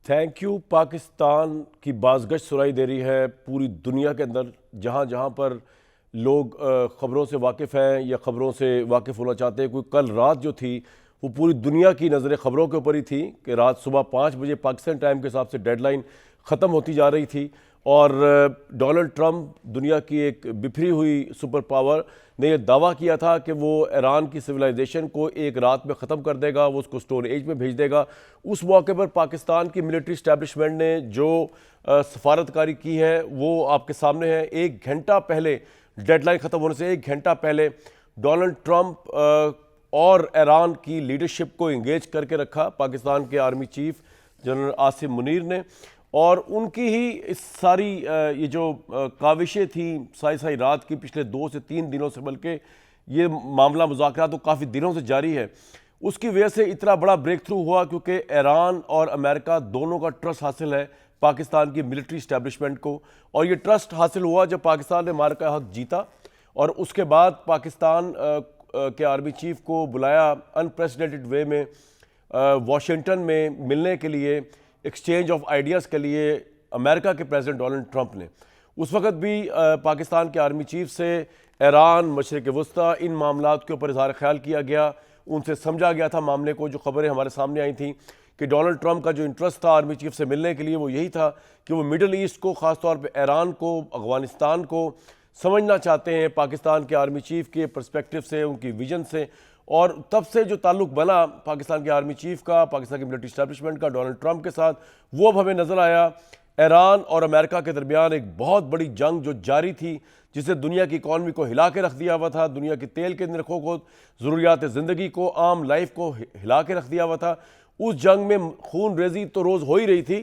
Thank you Pakistan کی بازگشت سنائی دے رہی ہے پوری دنیا کے اندر، جہاں جہاں پر لوگ خبروں سے واقف ہیں یا خبروں سے واقف ہونا چاہتے ہیں۔ کوئی کل رات جو تھی وہ پوری دنیا کی نظریں خبروں کے اوپر ہی تھی کہ رات صبح 5 بجے پاکستان ٹائم کے حساب سے ڈیڈ لائن ختم ہوتی جا رہی تھی، اور ڈونلڈ ٹرمپ دنیا کی ایک بکھری ہوئی سپر پاور نے یہ دعویٰ کیا تھا کہ وہ ایران کی سویلائزیشن کو ایک رات میں ختم کر دے گا، وہ اس کو سٹون ایج میں بھیج دے گا۔ اس موقع پر پاکستان کی ملٹری اسٹیبلشمنٹ نے جو سفارتکاری کی ہے وہ آپ کے سامنے ہے۔ 1 گھنٹہ پہلے ڈیڈ لائن ختم ہونے سے 1 گھنٹہ پہلے ڈونلڈ ٹرمپ اور ایران کی لیڈرشپ کو انگیج کر کے رکھا پاکستان کے army chief general Asim Munir نے، اور ان کی ہی اس ساری یہ جو کاوشیں تھیں سائی رات کی پچھلے 2 سے 3 دنوں سے، بلکہ یہ معاملہ مذاکرات تو کافی دنوں سے جاری ہے، اس کی وجہ سے اتنا بڑا بریک تھرو ہوا کیونکہ ایران اور امریکہ دونوں کا ٹرسٹ حاصل ہے پاکستان کی ملٹری اسٹیبلشمنٹ کو، اور یہ ٹرسٹ حاصل ہوا جب پاکستان نے معرکہ حق جیتا، اور اس کے بعد پاکستان کے آرمی چیف کو بلایا انپریسیڈنٹڈ وے میں واشنگٹن میں ملنے کے لیے، ایکسچینج آف آئیڈیاز کے لیے امریکہ کے پریزیڈنٹ ڈونلڈ ٹرمپ نے۔ اس وقت بھی پاکستان کے آرمی چیف سے ایران، مشرق وسطیٰ، ان معاملات کے اوپر اظہار خیال کیا گیا، ان سے سمجھا گیا تھا معاملے کو۔ جو خبریں ہمارے سامنے آئی تھیں کہ ڈونلڈ ٹرمپ کا جو انٹرسٹ تھا آرمی چیف سے ملنے کے لیے وہ یہی تھا کہ وہ مڈل ایسٹ کو، خاص طور پہ ایران کو، افغانستان کو سمجھنا چاہتے ہیں پاکستان کے آرمی چیف کے پرسپیکٹو سے، ان کی ویژن سے، اور تب سے جو تعلق بنا پاکستان کے آرمی چیف کا، پاکستان کی ملٹری اسٹیبلشمنٹ کا ڈونلڈ ٹرمپ کے ساتھ، وہ اب ہمیں نظر آیا۔ ایران اور امریکہ کے درمیان ایک بہت بڑی جنگ جو جاری تھی، جسے دنیا کی اکانومی کو ہلا کے رکھ دیا ہوا تھا، دنیا کی تیل کے نرخوں کو، ضروریات زندگی کو، عام لائف کو ہلا کے رکھ دیا ہوا تھا۔ اس جنگ میں خون ریزی تو روز ہو ہی رہی تھی۔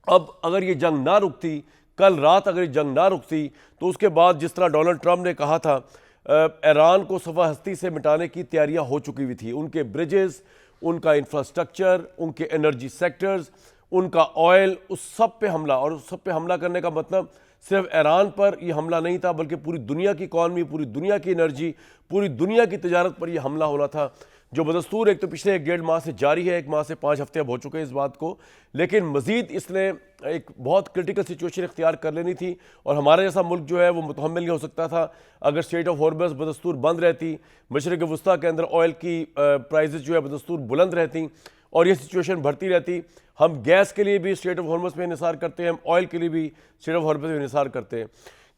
اب اگر یہ جنگ نہ رکتی، کل رات اگر یہ جنگ نہ رکتی، تو اس کے بعد جس طرح ڈونلڈ ٹرمپ نے کہا تھا، ایران کو صفحہ ہستی سے مٹانے کی تیاریاں ہو چکی ہوئی تھی۔ ان کے بریجز، ان کا انفراسٹرکچر، ان کے انرجی سیکٹرز، ان کا آئل، اس سب پہ حملہ، اور اس سب پہ حملہ کرنے کا مطلب صرف ایران پر یہ حملہ نہیں تھا، بلکہ پوری دنیا کی اکانومی، پوری دنیا کی انرجی، پوری دنیا کی تجارت پر یہ حملہ ہونا تھا، جو بدستور ایک تو پچھلے 1 ماہ سے جاری ہے، 1 ماہ سے 5 ہفتے اب ہو چکے ہیں اس بات کو، لیکن مزید اس نے ایک بہت کرٹیکل سچویشن اختیار کر لینی تھی، اور ہمارا جیسا ملک جو ہے وہ متحمل نہیں ہو سکتا تھا اگر اسٹریٹ آف ہارمز بدستور بند رہتی، مشرق وسطیٰ کے اندر آئل کی پرائزز جو ہے بدستور بلند رہتی، اور یہ سچویشن بڑھتی رہتی۔ ہم گیس کے لیے بھی اسٹریٹ آف ہارمز پہ انحصار کرتے ہیں، ہم آئل کے لیے بھی اسٹریٹ آف ہارمز پہ انحصار کرتے ہیں۔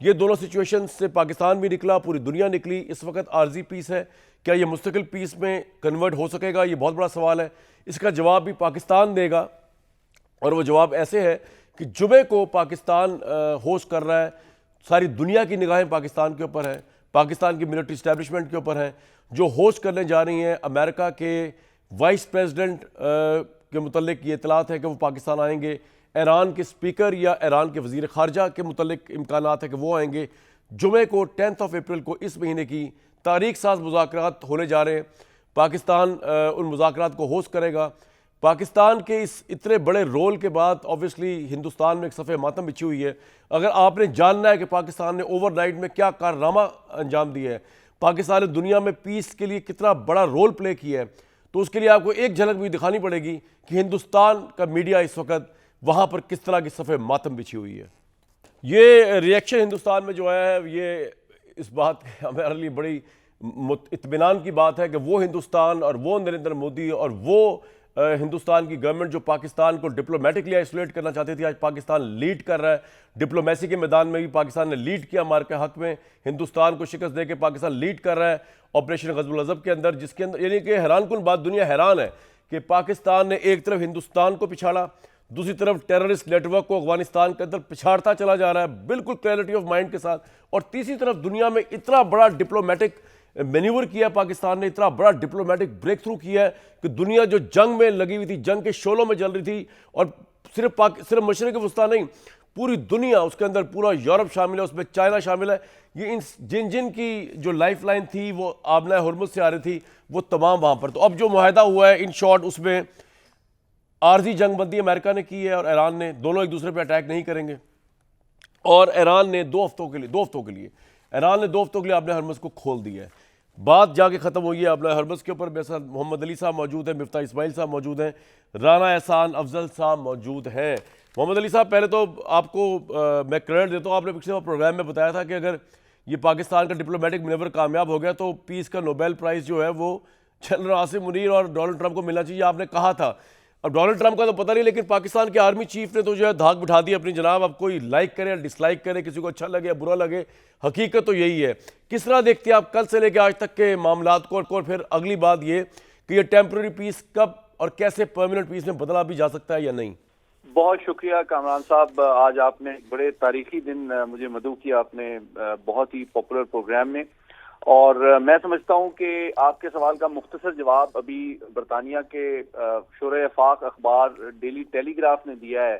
یہ دونوں سچویشن سے پاکستان بھی نکلا، پوری دنیا نکلی۔ اس وقت عارضی پیس ہے، کیا یہ مستقل پیس میں کنورٹ ہو سکے گا؟ یہ بہت بڑا سوال ہے۔ اس کا جواب بھی پاکستان دے گا، اور وہ جواب ایسے ہے کہ جمعے کو پاکستان ہوسٹ کر رہا ہے، ساری دنیا کی نگاہیں پاکستان کے اوپر ہیں، پاکستان کی ملٹری اسٹیبلشمنٹ کے اوپر ہیں، جو ہوسٹ کرنے جا رہی ہیں۔ امریکہ کے وائس پریزیڈنٹ کے متعلق یہ اطلاعات ہے کہ وہ پاکستان آئیں گے، ایران کے سپیکر یا ایران کے وزیر خارجہ کے متعلق امکانات ہے کہ وہ آئیں گے۔ جمعے کو 10 اپریل کو اس مہینے کی تاریخ ساز مذاکرات ہونے جا رہے ہیں، پاکستان ان مذاکرات کو ہوسٹ کرے گا۔ پاکستان کے اس اتنے بڑے رول کے بعد آبویسلی ہندوستان میں ایک صفحہ ماتم بچھی ہوئی ہے۔ اگر آپ نے جاننا ہے کہ پاکستان نے اوور نائٹ میں کیا کارنامہ انجام دیا ہے، پاکستان نے دنیا میں پیس کے لیے کتنا بڑا رول پلے کیا ہے، تو اس کے لیے آپ کو ایک جھلک بھی دکھانی پڑے گی کہ ہندوستان کا میڈیا اس وقت وہاں پر کس طرح کی صفحہ ماتم بچھی ہوئی ہے۔ یہ ریئیکشن ہندوستان میں جو آیا ہے، یہ اس بات ہمارے لیے بڑی اطمینان کی بات ہے کہ وہ ہندوستان اور وہ نریندر مودی اور وہ ہندوستان کی گورنمنٹ جو پاکستان کو ڈپلومیٹکلی آئسولیٹ کرنا چاہتی تھی، آج پاکستان لیڈ کر رہا ہے۔ ڈپلومیسی کے میدان میں بھی پاکستان نے لیڈ کیا، معرکہ حق میں ہندوستان کو شکست دے کے پاکستان لیڈ کر رہا ہے آپریشن غزب العظب کے اندر، جس کے اندر یعنی کہ حیران کن بات، دنیا حیران ہے کہ پاکستان نے ایک طرف ہندوستان کو پچھاڑا، دوسری طرف ٹیررسٹ نیٹ ورک کو افغانستان کے اندر پچھاڑتا چلا جا رہا ہے بالکل کلیئرٹی آف مائنڈ کے ساتھ، اور تیسری طرف دنیا میں اتنا بڑا ڈپلومیٹک مینیور کیا پاکستان نے، اتنا بڑا ڈپلومیٹک بریک تھرو کیا ہے کہ دنیا جو جنگ میں لگی ہوئی تھی، جنگ کے شعلوں میں جل رہی تھی، اور صرف مشرق وسطیٰ نہیں، پوری دنیا، اس کے اندر پورا یورپ شامل ہے، اس میں چائنا شامل ہے، یہ جن کی جو لائف لائن تھی وہ آبنہ ہرمز سے آ رہی تھی، وہ تمام وہاں پر۔ تو اب جو معاہدہ ہوا ہے ان شارٹ، اس میں عارضی جنگ بندی امریکہ نے کی ہے اور ایران نے، دونوں ایک دوسرے پہ اٹیک نہیں کریں گے، اور ایران نے 2 ہفتوں کے لیے ایران نے 2 ہفتوں کے لیے آبنہ ہرمز کو کھول دیا ہے۔ بات جا کے ختم ہوئی ہے آبنائے ہرمز کے اوپر. میرے ساتھ محمد علی صاحب موجود ہیں, مفتاح اسماعیل صاحب موجود ہیں, رانا احسان افضل صاحب موجود ہیں. محمد علی صاحب, پہلے تو آپ کو میں کریڈٹ دیتا ہوں, آپ نے پچھلے پروگرام میں بتایا تھا کہ اگر یہ پاکستان کا ڈپلومیٹک منور کامیاب ہو گیا تو پیس کا نوبیل پرائز جو ہے وہ جنرل عاصم منیر اور ڈونلڈ ٹرمپ کو ملنا چاہیے, آپ نے کہا تھا. اب ڈونلڈ ٹرمپ کا تو پتہ نہیں, لیکن پاکستان کے آرمی چیف نے تو جو ہے دھاک بٹھا دی اپنی جناب. اب کوئی لائک کرے یا ڈس لائک کرے, کسی کو اچھا لگے یا برا لگے, حقیقت تو یہی ہے. کس طرح دیکھتے ہیں آپ کل سے لے کے آج تک کے معاملات کو؟ اور پھر اگلی بات یہ کہ یہ ٹیمپرری پیس کب اور کیسے پرماننٹ پیس میں بدلا بھی جا سکتا ہے یا نہیں؟ بہت شکریہ کامران صاحب, آج آپ نے بڑے تاریخی دن مجھے مدعو کیا اپنے بہت ہی پاپولر پروگرام میں, اور میں سمجھتا ہوں کہ آپ کے سوال کا مختصر جواب ابھی برطانیہ کے شورۂ آفاق اخبار ڈیلی ٹیلی گراف نے دیا ہے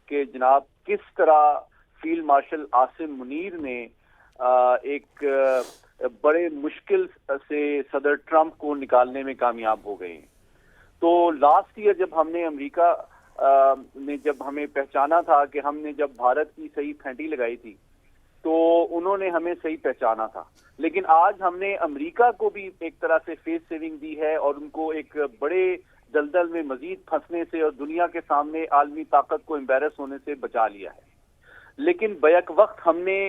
کہ جناب کس طرح فیلڈ مارشل عاصم منیر نے ایک بڑے مشکل سے صدر ٹرمپ کو نکالنے میں کامیاب ہو گئے. تو لاسٹ ایئر جب ہم نے امریکہ نے جب ہمیں پہچانا تھا کہ ہم نے جب بھارت کی صحیح پھینٹی لگائی تھی تو انہوں نے ہمیں صحیح پہچانا تھا, لیکن آج ہم نے امریکہ کو بھی ایک طرح سے فیس سیونگ دی ہے اور ان کو ایک بڑے دلدل میں مزید پھنسنے سے اور دنیا کے سامنے عالمی طاقت کو امبیرس ہونے سے بچا لیا ہے. لیکن بیک وقت ہم نے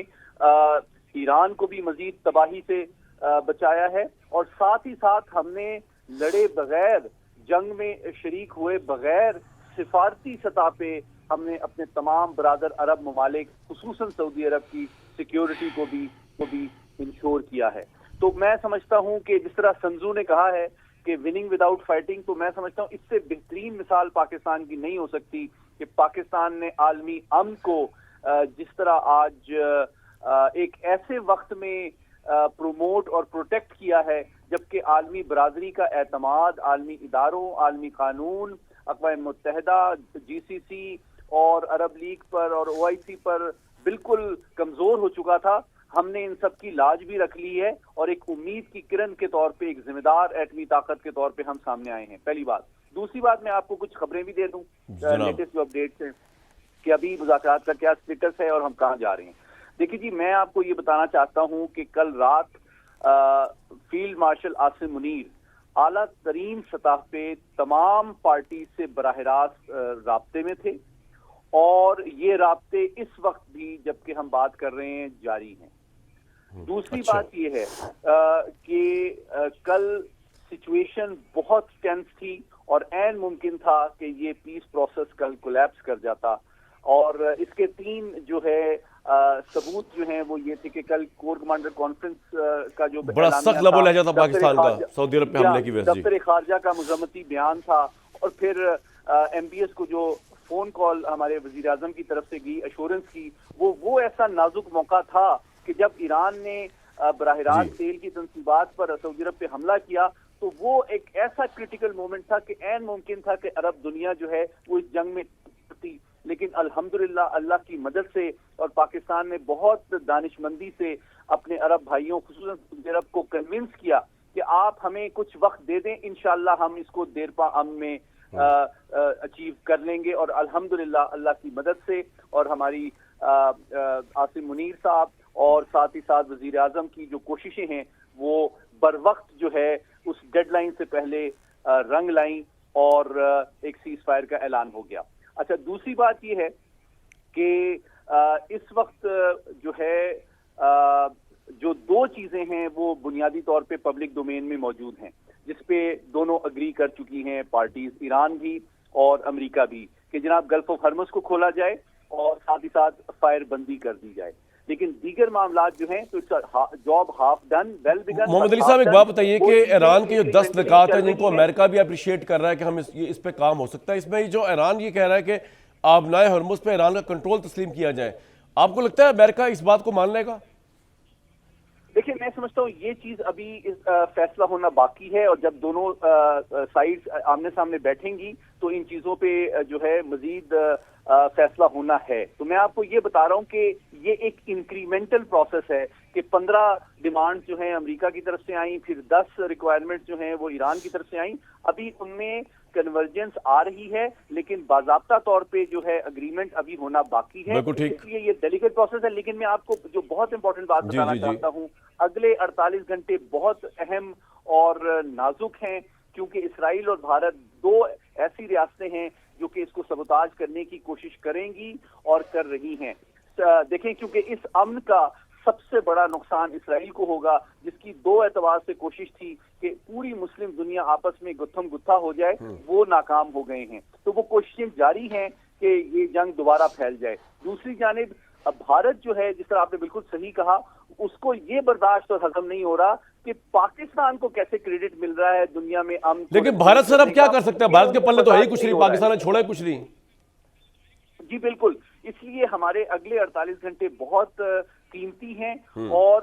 ایران کو بھی مزید تباہی سے بچایا ہے, اور ساتھ ہی ساتھ ہم نے لڑے بغیر, جنگ میں شریک ہوئے بغیر, سفارتی سطح پہ ہم نے اپنے تمام برادر عرب ممالک خصوصاً سعودی عرب کی سیکیورٹی کو بھی انشور کیا ہے. تو میں سمجھتا ہوں کہ جس طرح سنزو نے کہا ہے کہ وننگ وداؤٹ فائٹنگ, تو میں سمجھتا ہوں اس سے بہترین مثال پاکستان کی نہیں ہو سکتی کہ پاکستان نے عالمی امن کو جس طرح آج ایک ایسے وقت میں پروموٹ اور پروٹیکٹ کیا ہے جبکہ عالمی برادری کا اعتماد عالمی اداروں, عالمی قانون, اقوام متحدہ, جی سی سی اور عرب لیگ پر اور او آئی سی پر بالکل کمزور ہو چکا تھا. ہم نے ان سب کی لاج بھی رکھ لی ہے اور ایک امید کی کرن کے طور پہ, ایک ذمہ دار ایٹمی طاقت کے طور پہ ہم سامنے آئے ہیں. پہلی بات. دوسری بات, میں آپ کو کچھ خبریں بھی دے دوں لیٹسٹ جو اپڈیٹس ہیں کہ ابھی مذاکرات کا کیا اسٹیٹس ہے اور ہم کہاں جا رہے ہیں. دیکھیے جی, میں آپ کو یہ بتانا چاہتا ہوں کہ کل رات فیلڈ مارشل عاصم منیر اعلیٰ ترین سطح پہ تمام پارٹی سے براہ راست رابطے میں تھے, اور یہ رابطے اس وقت بھی جبکہ ہم بات کر رہے ہیں جاری ہیں. دوسری بات یہ ہے کہ کل سچویشن بہت ٹینس تھی اور عین ممکن تھا کہ یہ پیس پروسیس کل کولیپس کر جاتا, اور اس کے 3 جو ہے ثبوت جو ہیں وہ یہ تھے کہ کل کور کمانڈر کانفرنس کا جو بڑا سخت لب و لہجہ تھا پاکستان کا سعودی عرب پہ حملے کی وجہ سے, دفتر خارجہ کا مذمتی بیان تھا, اور پھر ایم بی ایس کو جو فون کال ہمارے وزیر اعظم کی طرف سے گئی ایشورنس کی, وہ ایسا نازک موقع تھا کہ جب ایران نے براہ راست تیل کی تنصیبات پر سعودی عرب پہ حملہ کیا تو وہ ایک ایسا کریٹیکل مومنٹ تھا کہ عین ممکن تھا کہ عرب دنیا جو ہے وہ اس جنگ میں تھی. لیکن الحمدللہ اللہ کی مدد سے اور پاکستان نے بہت دانشمندی سے اپنے عرب بھائیوں خصوصاً سعودی عرب کو کنونس کیا کہ آپ ہمیں کچھ وقت دے دیں, انشاءاللہ ہم اس کو دیر پا امن میں اچیو کر لیں گے. اور الحمدللہ اللہ کی مدد سے اور ہماری عاصم منیر صاحب اور ساتھ ہی ساتھ وزیر اعظم کی جو کوششیں ہیں وہ بر وقت جو ہے اس ڈیڈ لائن سے پہلے رنگ لائیں اور ایک سیز فائر کا اعلان ہو گیا. اچھا, دوسری بات یہ ہے کہ اس وقت جو ہے جو 2 چیزیں ہیں وہ بنیادی طور پہ پبلک ڈومین میں موجود ہیں جس پہ دونوں اگری کر چکی ہیں پارٹیز, ایران بھی اور امریکہ بھی, کہ جناب گلف آف ہرمز کو کھولا جائے اور ساتھ ہی ساتھ فائر بندی کر دی جائے. لیکن دیگر معاملات جو ہیں تو جاب ہاف ڈن ویل بگن. محمد علی صاحب, ایک بات بتائیے کہ ایران کے جو 10 نکات ہیں جن کو امریکہ بھی اپریشیٹ کر رہا ہے کہ ہم اس پہ کام ہو سکتا ہے, اس میں جو ایران یہ کہہ رہا ہے کہ آبنائے ہرمز پہ ایران کا کنٹرول تسلیم کیا جائے, آپ کو لگتا ہے امریکہ اس بات کو مان لے گا؟ دیکھیں, میں سمجھتا ہوں یہ چیز ابھی فیصلہ ہونا باقی ہے, اور جب دونوں سائڈ آمنے سامنے بیٹھیں گی تو ان چیزوں پہ جو ہے مزید فیصلہ ہونا ہے. تو میں آپ کو یہ بتا رہا ہوں کہ یہ ایک انکریمنٹل پروسیس ہے کہ 15 ڈیمانڈ جو ہیں امریکہ کی طرف سے آئیں, پھر 10 ریکوائرمنٹ جو ہیں وہ ایران کی طرف سے آئیں. ابھی ان میں کنورجنس آ رہی ہے، لیکن باضابطہ طور پہ جو ہے اگریمنٹ ابھی ہونا باقی ہے، اس لیے یہ ڈیلیکیٹ پروسیس ہے۔ لیکن میں آپ کو جو بہت امپورٹنٹ بات بتانا چاہتا ہوں، اگلے 48 گھنٹے بہت اہم اور نازک ہیں، کیونکہ اسرائیل اور بھارت دو ایسی ریاستیں ہیں جو کہ اس کو سبوتاج کرنے کی کوشش کریں گی اور کر رہی ہیں۔ دیکھیں، کیونکہ اس امن کا سب سے بڑا نقصان اسرائیل کو ہوگا، جس کی دو اعتبار سے کوشش تھی کہ پوری مسلم دنیا آپس میں گتھم گتھا ہو جائے، وہ ناکام ہو گئے ہیں۔ تو وہ کوششیں جاری ہیں کہ یہ جنگ دوبارہ پھیل جائے۔ دوسری جانب بھارت جو ہے، جس طرح آپ نے بالکل صحیح کہا، اس کو یہ برداشت اور ہضم نہیں ہو رہا کہ پاکستان کو کیسے کریڈٹ مل رہا ہے دنیا میں امن۔ لیکن بھارت سر اب کیا کر سکتا ہے؟ بھارت کے پلے تو ہے ہی کچھ نہیں، پاکستان نے چھوڑا ہی کچھ نہیں۔ جی بالکل، اس لیے ہمارے اگلے 48 گھنٹے بہت قیمتی ہیں، اور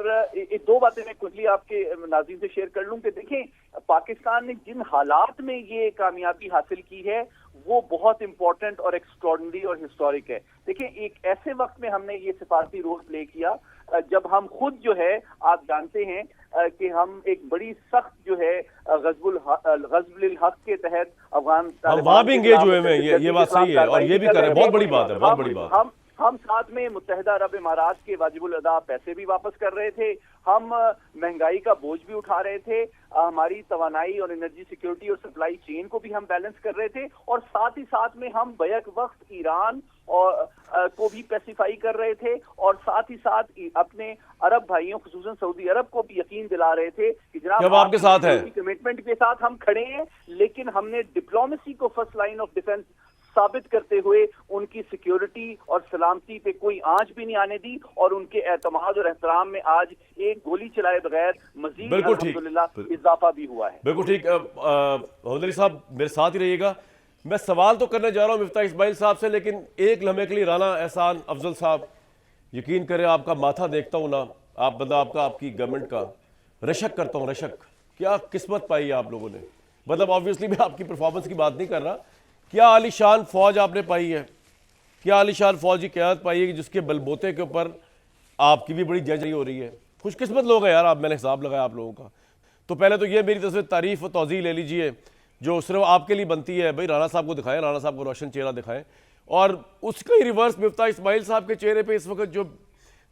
دو باتیں میں کلی آپ کے ناظرین سے شیئر کر لوں کہ دیکھیں، پاکستان نے جن حالات میں یہ کامیابی حاصل کی ہے وہ بہت امپورٹنٹ اور ایکسٹراڈنری اور ہسٹورک ہے۔ دیکھیں، ایک ایسے وقت میں ہم نے یہ سفارتی رول پلے کیا جب ہم خود جو ہے، آپ جانتے ہیں کہ ہم ایک بڑی سخت جو ہے غزو الحق کے تحت افغان وہاں بھی انگیج ہوئے ہیں، یہ بات صحیح ہے، اور یہ بھی کر رہے ہیں، بہت بڑی بات ہے، بہت بڑی بات۔ ہم ساتھ میں متحدہ عرب امارات کے واجب الادا پیسے بھی واپس کر رہے تھے، ہم مہنگائی کا بوجھ بھی اٹھا رہے تھے، ہماری توانائی اور انرجی سیکیورٹی اور سپلائی چین کو بھی ہم بیلنس کر رہے تھے، اور ساتھ ہی ساتھ میں ہم بیک وقت ایران اور کو بھی پیسیفائی کر رہے تھے، اور ساتھ ہی ساتھ اپنے عرب بھائیوں خصوصاً سعودی عرب کو بھی یقین دلا رہے تھے کہ جناب آپ کے ساتھ ہیں، کمٹمنٹ کے ساتھ ہم کھڑے ہیں، لیکن ہم نے ڈپلومیسی کو فرسٹ لائن آف ڈیفنس ثابت کرتے ہوئے ان کی سیکیورٹی اور سلامتی پہ کوئی آنچ بھی نہیں آنے دی، اور ان کے اعتماد اور احترام میں آج ایک گولی چلائے بغیر مزید الحمدللہ اضافہ بھی ہوا ہے۔ بالکل ٹھیک۔ محمد علی صاحب میرے ساتھ ہی رہیے گا، میں سوال تو کرنے جا رہا ہوں مفتاح اسماعیل صاحب سے، لیکن ایک لمحے کے لیے رانا احسان افضل صاحب، یقین کریں آپ کا ماتھا دیکھتا ہوں نا، آپ کی گورنمنٹ کا رشک کرتا ہوں، رشک، کیا قسمت پائی ہے آپ لوگوں نے۔ مطلب آبویسلی میں آپ کی پرفارمنس کی بات نہیں کر رہا، کیا عالی شان فوج آپ نے پائی ہے، کیا عالی شان فوجی قیادت پائی ہے کہ جس کے بل بوتے کے اوپر آپ کی بھی بڑی ججری ہو رہی ہے۔ خوش قسمت لوگ ہیں یار آپ، میں نے حساب لگایا آپ لوگوں کا۔ تو پہلے تو یہ میری طرف سے تعریف و توضیح لے لیجئے جو صرف آپ کے لیے بنتی ہے، بھائی رانا صاحب کو دکھائیں، رانا صاحب کو روشن چہرہ دکھائیں، اور اس کا ہی ریورس مفتاح اسماعیل صاحب کے چہرے پہ اس وقت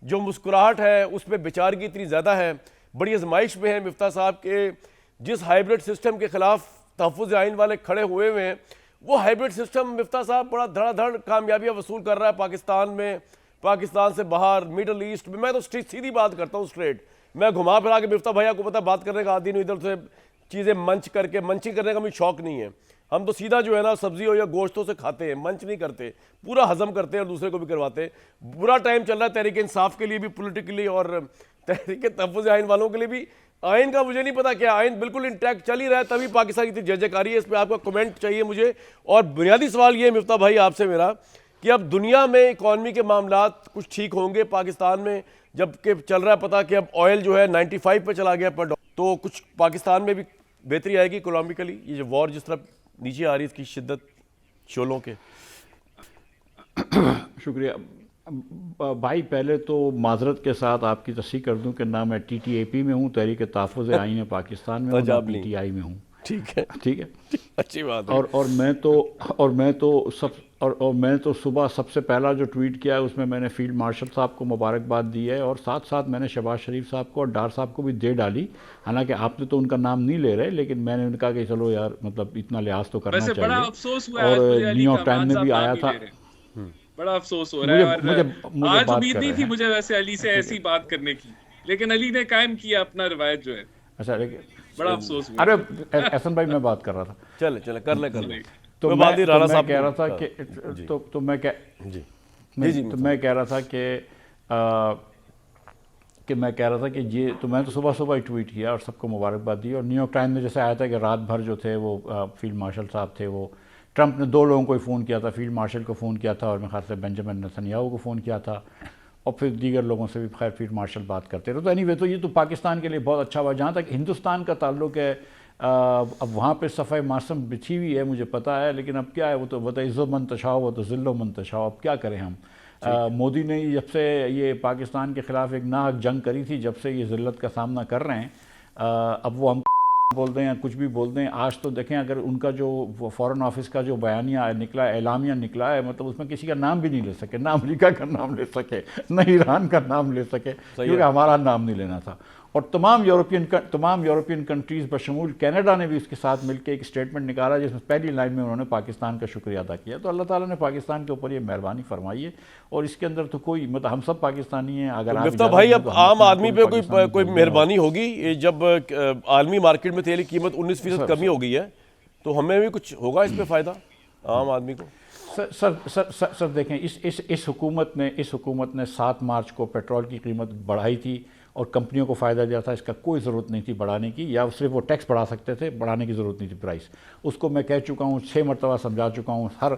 جو مسکراہٹ ہے اس پہ بیچارگی اتنی زیادہ ہے، بڑی آزمائش میں ہے مفتاح صاحب کے جس ہائیبرڈ سسٹم کے خلاف تحفظ آئین والے کھڑے ہوئے ہوئے ہیں، وہ ہائیبرڈ سسٹم مفتاح صاحب بڑا دھڑا دھڑ کامیابیاں وصول کر رہا ہے پاکستان میں، پاکستان سے باہر، میڈل ایسٹ میں۔ میں تو سیدھی بات کرتا ہوں، اسٹریٹ، میں گھما پھرا کے مفتاح بھائی کو پتہ بات کرنے کا عادی نہیں، ادھر سے چیزیں منچ کر کے منچنگ کرنے کا مجھے شوق نہیں ہے۔ ہم تو سیدھا جو ہے نا سبزی ہو یا گوشتوں سے کھاتے ہیں، منچ نہیں کرتے، پورا ہضم کرتے ہیں اور دوسرے کو بھی کرواتے ہیں۔ برا ٹائم چل رہا ہے تحریک انصاف کے لیے بھی پولیٹیکلی، اور تحریک تحفظ آئین والوں کے لیے بھی۔ آئین کا مجھے نہیں پتا کیا، آئین بالکل انٹیکٹ چل ہی رہا ہے، تبھی پاکستان کی جے کاری ہے، اس پہ آپ کا کمنٹ چاہیے مجھے۔ اور بنیادی سوال یہ ہے مفتاح بھائی آپ سے میرا کہ اب دنیا میں اکانومی کے معاملات کچھ ٹھیک ہوں گے پاکستان میں، جب کہ چل رہا ہے پتہ کہ اب آئل جو ہے 95 پہ چلا گیا پر ڈالر، تو کچھ پاکستان میں بھی بہتری آئے گی اکنامکلی؟ یہ جو وار جس طرح نیچے آ رہی ہے اس کی شدت شعلوں کے۔ شکریہ بھائی، پہلے تو معذرت کے ساتھ آپ کی تصحیح کر دوں کہ نہ میں ٹی ٹی اے پی میں ہوں، تحریک تحفظ آئین پاکستان میں ہوں، نہ پی ٹی آئی میں ہوں۔ ٹھیک ہے، ٹھیک ہے، اچھی بات ہے۔ اور میں تو صبح سب سے پہلا جو ٹویٹ کیا ہے اس میں نے فیلڈ مارشل صاحب کو مبارکباد دی ہے، اور ساتھ ساتھ میں نے شہباز شریف صاحب کو اور ڈار صاحب کو بھی دے ڈالی، حالانکہ آپ نے تو ان کا نام نہیں لے رہے، لیکن میں نے کہا کہ چلو یار مطلب اتنا لحاظ تو کرنا چاہیے۔ بڑا افسوس ہوا اور نیو یارک ٹائم میں بھی آیا تھا، بڑا افسوس ہو رہا ہے، اور آج امید نہیں تھی مجھے ویسے علی سے ایسی بات کرنے کی، لیکن علی نے قائم کیا اپنا روایت جو ہے۔ اچھا، بڑا افسوس ہوا۔ ارے احسن بھائی میں بات کر رہا تھا، چلے کر لیں۔ تو میں کہہ رہا تھا کہ میں کہہ رہا تھا کہ یہ تو میں تو صبح ہی ٹویٹ کیا اور سب کو مبارکباد دی، اور نیو یارک ٹائم میں جیسے آیا تھا کہ رات بھر جو تھے وہ فیلڈ مارشل صاحب تھے، وہ ٹرمپ نے 2 لوگوں کو ہی فون کیا تھا، فیلڈ مارشل کو فون کیا تھا اور میں خاص سے بنجامن نیتنیاہو کو فون کیا تھا، اور پھر دیگر لوگوں سے بھی خیر فیلڈ مارشل بات کرتے رہے۔ تو اینی وے تو یہ تو پاکستان کے لیے بہت اچھا ہوا۔ جہاں تک ہندوستان کا تعلق ہے، اب وہاں پہ صفحہ معصم بچھی ہوئی ہے، مجھے پتہ ہے، لیکن اب کیا ہے، وہ تو وَتَعِزُّ مَن تَشَاءُ وَتُذِلُّ مَن تَشَاءُ، اب کیا کریں ہم۔ مودی نے جب سے یہ پاکستان کے خلاف ایک ناحق جنگ کری تھی، جب سے یہ ذلت کا سامنا کر رہے ہیں، اب وہ ہم بول دیں یا کچھ بھی بول دیں، آج تو دیکھیں اگر ان کا جو فارن آفس کا جو بیانیہ نکلا ہے، اعلامیہ نکلا ہے، مطلب اس میں کسی کا نام بھی نہیں لے سکے، نہ امریکہ کا نام لے سکے، نہ ایران کا نام لے سکے، کیونکہ ہمارا نام نہیں لینا تھا. اور تمام یورپین کنٹریز بشمول کینیڈا نے بھی اس کے ساتھ مل کے ایک اسٹیٹمنٹ نکالا جس میں پہلی لائن میں انہوں نے پاکستان کا شکریہ ادا کیا. تو اللہ تعالیٰ نے پاکستان کے اوپر یہ مہربانی فرمائی ہے، اور اس کے اندر تو کوئی مطلب ہم سب پاکستانی ہیں. اگر مفتہ بھائی اب عام آدمی پہ کوئی مہربانی ہوگی جب عالمی مارکیٹ میں تیل کی قیمت 19% کمی ہو گئی ہے تو ہمیں بھی کچھ ہوگا اس پہ فائدہ عام آدمی کو؟ سر دیکھیں اس حکومت نے 7 مارچ کو پیٹرول کی قیمت بڑھائی تھی اور کمپنیوں کو فائدہ دیا تھا. اس کا کوئی ضرورت نہیں تھی بڑھانے کی، یا صرف وہ ٹیکس بڑھا سکتے تھے، بڑھانے کی ضرورت نہیں تھی پرائس. اس کو میں کہہ چکا ہوں، 6 مرتبہ سمجھا چکا ہوں. ہر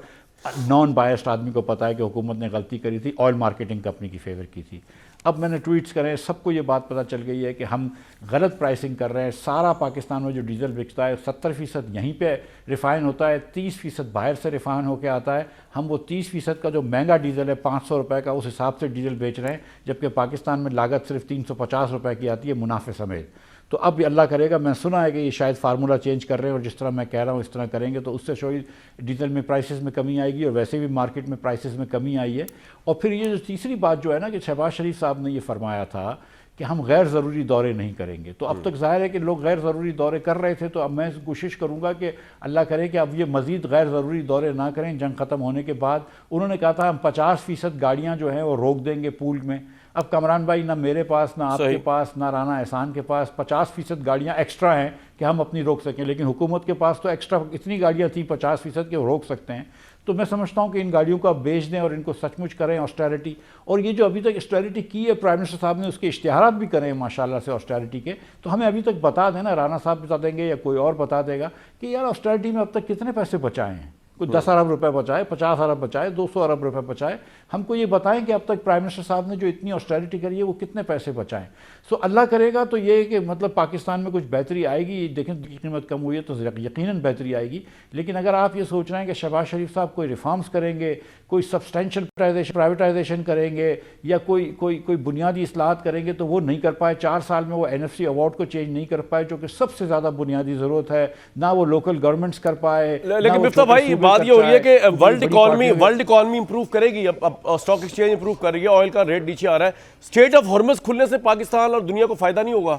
نان بائسڈ آدمی کو پتہ ہے کہ حکومت نے غلطی کری تھی، آئل مارکیٹنگ کمپنی کی فیور کی تھی. اب میں نے ٹویٹس کرے، سب کو یہ بات پتہ چل گئی ہے کہ ہم غلط پرائسنگ کر رہے ہیں. سارا پاکستان میں جو ڈیزل بکتا ہے 70% یہیں پہ ریفائن ہوتا ہے، 30% باہر سے ریفائن ہو کے آتا ہے. ہم وہ 30% کا جو مہنگا ڈیزل ہے 500 روپے کا، اس حساب سے ڈیزل بیچ رہے ہیں، جبکہ پاکستان میں لاگت صرف 350 روپے کی آتی ہے منافع سمیت. تو اب یہ اللہ کرے گا، میں سنا ہے کہ یہ شاید فارمولہ چینج کر رہے ہیں اور جس طرح میں کہہ رہا ہوں اس طرح کریں گے تو اس سے شاید ڈیزل میں پرائسز میں کمی آئے گی، اور ویسے بھی مارکیٹ میں پرائسز میں کمی آئی ہے. اور پھر یہ جو تیسری بات جو ہے نا کہ شہباز شریف صاحب نے یہ فرمایا تھا کہ ہم غیر ضروری دورے نہیں کریں گے. تو اب تک ظاہر ہے کہ لوگ غیر ضروری دورے کر رہے تھے، تو اب میں کوشش کروں گا کہ اللہ کرے کہ اب یہ مزید غیر ضروری دورے نہ کریں جنگ ختم ہونے کے بعد. انہوں نے کہا تھا ہم 50% گاڑیاں جو ہیں وہ روک دیں گے پول میں. اب کامران بھائی نہ میرے پاس، نہ آپ کے پاس، نہ رانا احسان کے پاس 50% گاڑیاں ایکسٹرا ہیں کہ ہم اپنی روک سکیں، لیکن حکومت کے پاس تو ایکسٹرا اتنی گاڑیاں تھیں 50% کہ وہ روک سکتے ہیں. تو میں سمجھتا ہوں کہ ان گاڑیوں کو آپ بیچ دیں اور ان کو سچ مچ کریں آسٹیرٹی. اور یہ جو ابھی تک آسٹیرٹی کی ہے پرائم منسٹر صاحب نے، اس کے اشتہارات بھی کریں ماشاءاللہ سے آسٹیرٹی کے. تو ہمیں ابھی تک بتا دیں نا، رانا صاحب بتا دیں گے یا کوئی اور بتا دے گا کہ یار آسٹیرٹی میں اب تک کتنے پیسے بچائے ہیں. کوئی 10 ارب روپے بچائے، 50 ارب بچائے، 200 ارب روپے بچائے. ہم کو یہ بتائیں کہ اب تک پرائم منسٹر صاحب نے جو اتنی آسٹیرٹی کری ہے وہ کتنے پیسے بچائیں. سو اللہ کرے گا تو یہ کہ مطلب پاکستان میں کچھ بہتری آئے گی. دیکھیں قیمت کم ہوئی ہے تو یقیناً بہتری آئے گی. لیکن اگر آپ یہ سوچ رہے ہیں کہ شہباز شریف صاحب کوئی ریفارمز کریں گے، کوئی سبسٹینشل پرائیویٹائزیشن کریں گے، یا کوئی بنیادی اصلاحات کریں گے، تو وہ نہیں کر پائے. 4 سال میں وہ NFC ایوارڈ کو چینج نہیں کر پائے جو کہ سب سے زیادہ بنیادی ضرورت ہے. نہ وہ لوکل گورنمنٹس کر پائے. لیکن مفتہ بھائی بات یہ ہو رہی ہے کہ ورلڈ اکانومی امپروو کرے گی. اب اسٹاک ایکسچینج امپروو کر رہی ہے، آئل کا ریٹ نیچے آ رہا ہے. اسٹریٹ آف ہارمز کھلنے سے پاکستان اور دنیا کو فائدہ نہیں ہوگا؟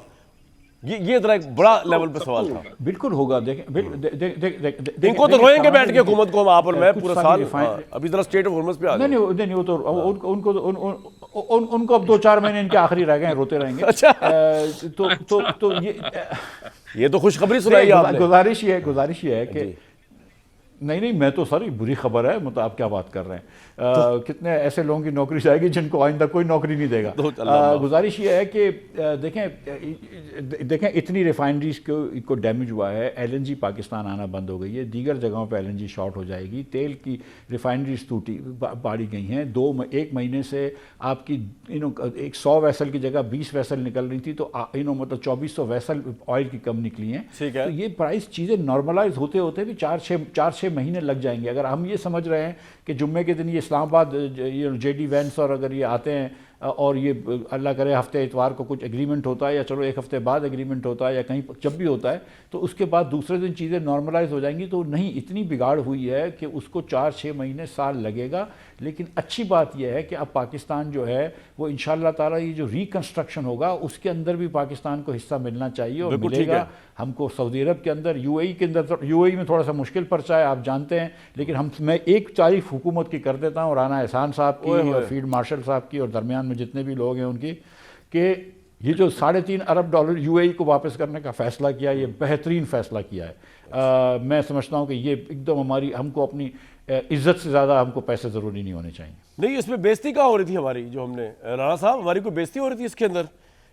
یہ ذرا ایک بڑا لیول پہ سوال تھا. بالکل ہوگا. دیکھیں ان کو تو روئیں گے بیٹھ کے حکومت کو، ہم آپ اور میں پورا سال. ابھی ذرا اسٹیٹ آف ہارمز پہ آ جائیں. نہیں وہ تو ان کو اب 2-4 مہینے ان کے آخری رہ گئے ہیں، روتے رہیں گے. اچھا تو یہ تو خوشخبری سنائی آپ نے. گزارش یہ ہے کہ نہیں میں تو سر بری خبر ہے، مطلب آپ کیا بات کر رہے ہیں. کتنے ایسے لوگوں کی نوکری جائے گی جن کو آئندہ کوئی نوکری نہیں دے گا. گزارش یہ ہے کہ دیکھیں اتنی ریفائنریز کو ڈیمیج ہوا ہے. LNG پاکستان آنا بند ہو گئی ہے، دیگر جگہوں پہ LNG شارٹ ہو جائے گی. تیل کی ریفائنریز باڑی گئی ہیں. 1 مہینے سے آپ کی 100 ویسل کی جگہ 20 ویسل نکل رہی تھی، تو مطلب 2400 ویسل آئل کی کم نکلی ہیں. تو یہ پرائس چیزیں نارملائز ہوتے ہوتے بھی 4-6 مہینے لگ جائیں گے. اگر ہم یہ سمجھ رہے ہیں کہ جمعے کے دن یہ اسلام آباد JD وینس اور اگر یہ آتے ہیں اور یہ اللہ کرے ہفتے اتوار کو کچھ ایگریمنٹ ہوتا ہے، یا چلو 1 ہفتے بعد ایگریمنٹ ہوتا ہے، یا کہیں جب بھی ہوتا ہے، تو اس کے بعد دوسرے دن چیزیں نارملائز ہو جائیں گی. تو نہیں، اتنی بگاڑ ہوئی ہے کہ اس کو 4-6 مہینے سال لگے گا. لیکن اچھی بات یہ ہے کہ اب پاکستان جو ہے وہ انشاءاللہ تعالیٰ یہ جو ریکنسٹرکشن ہوگا اس کے اندر بھی پاکستان کو حصہ ملنا چاہیے، اور ملے گا. ہم کو سعودی عرب کے اندر، UAE کے اندر، UAE میں تھوڑا سا مشکل پرچہ ہے آپ جانتے ہیں، لیکن میں ایک تعریف حکومت کی کر دیتا ہوں، رانا احسان صاحب کی اور فیلڈ مارشل صاحب کی اور درمیان میں جتنے بھی لوگ ہیں ان کی، کہ یہ جو $3.5 ارب UAE کو واپس کرنے کا فیصلہ کیا، یہ بہترین فیصلہ کیا ہے. میں سمجھتا ہوں کہ یہ ایک دم ہم کو اپنی عزت سے زیادہ ہم کو پیسے ضروری نہیں ہونے چاہیے. نہیں، اس میں بےزتی کہاں ہو رہی تھی ہماری؟ جو ہم نے رانا صاحب ہماری کوئی بےزتی ہو رہی تھی اس کے اندر؟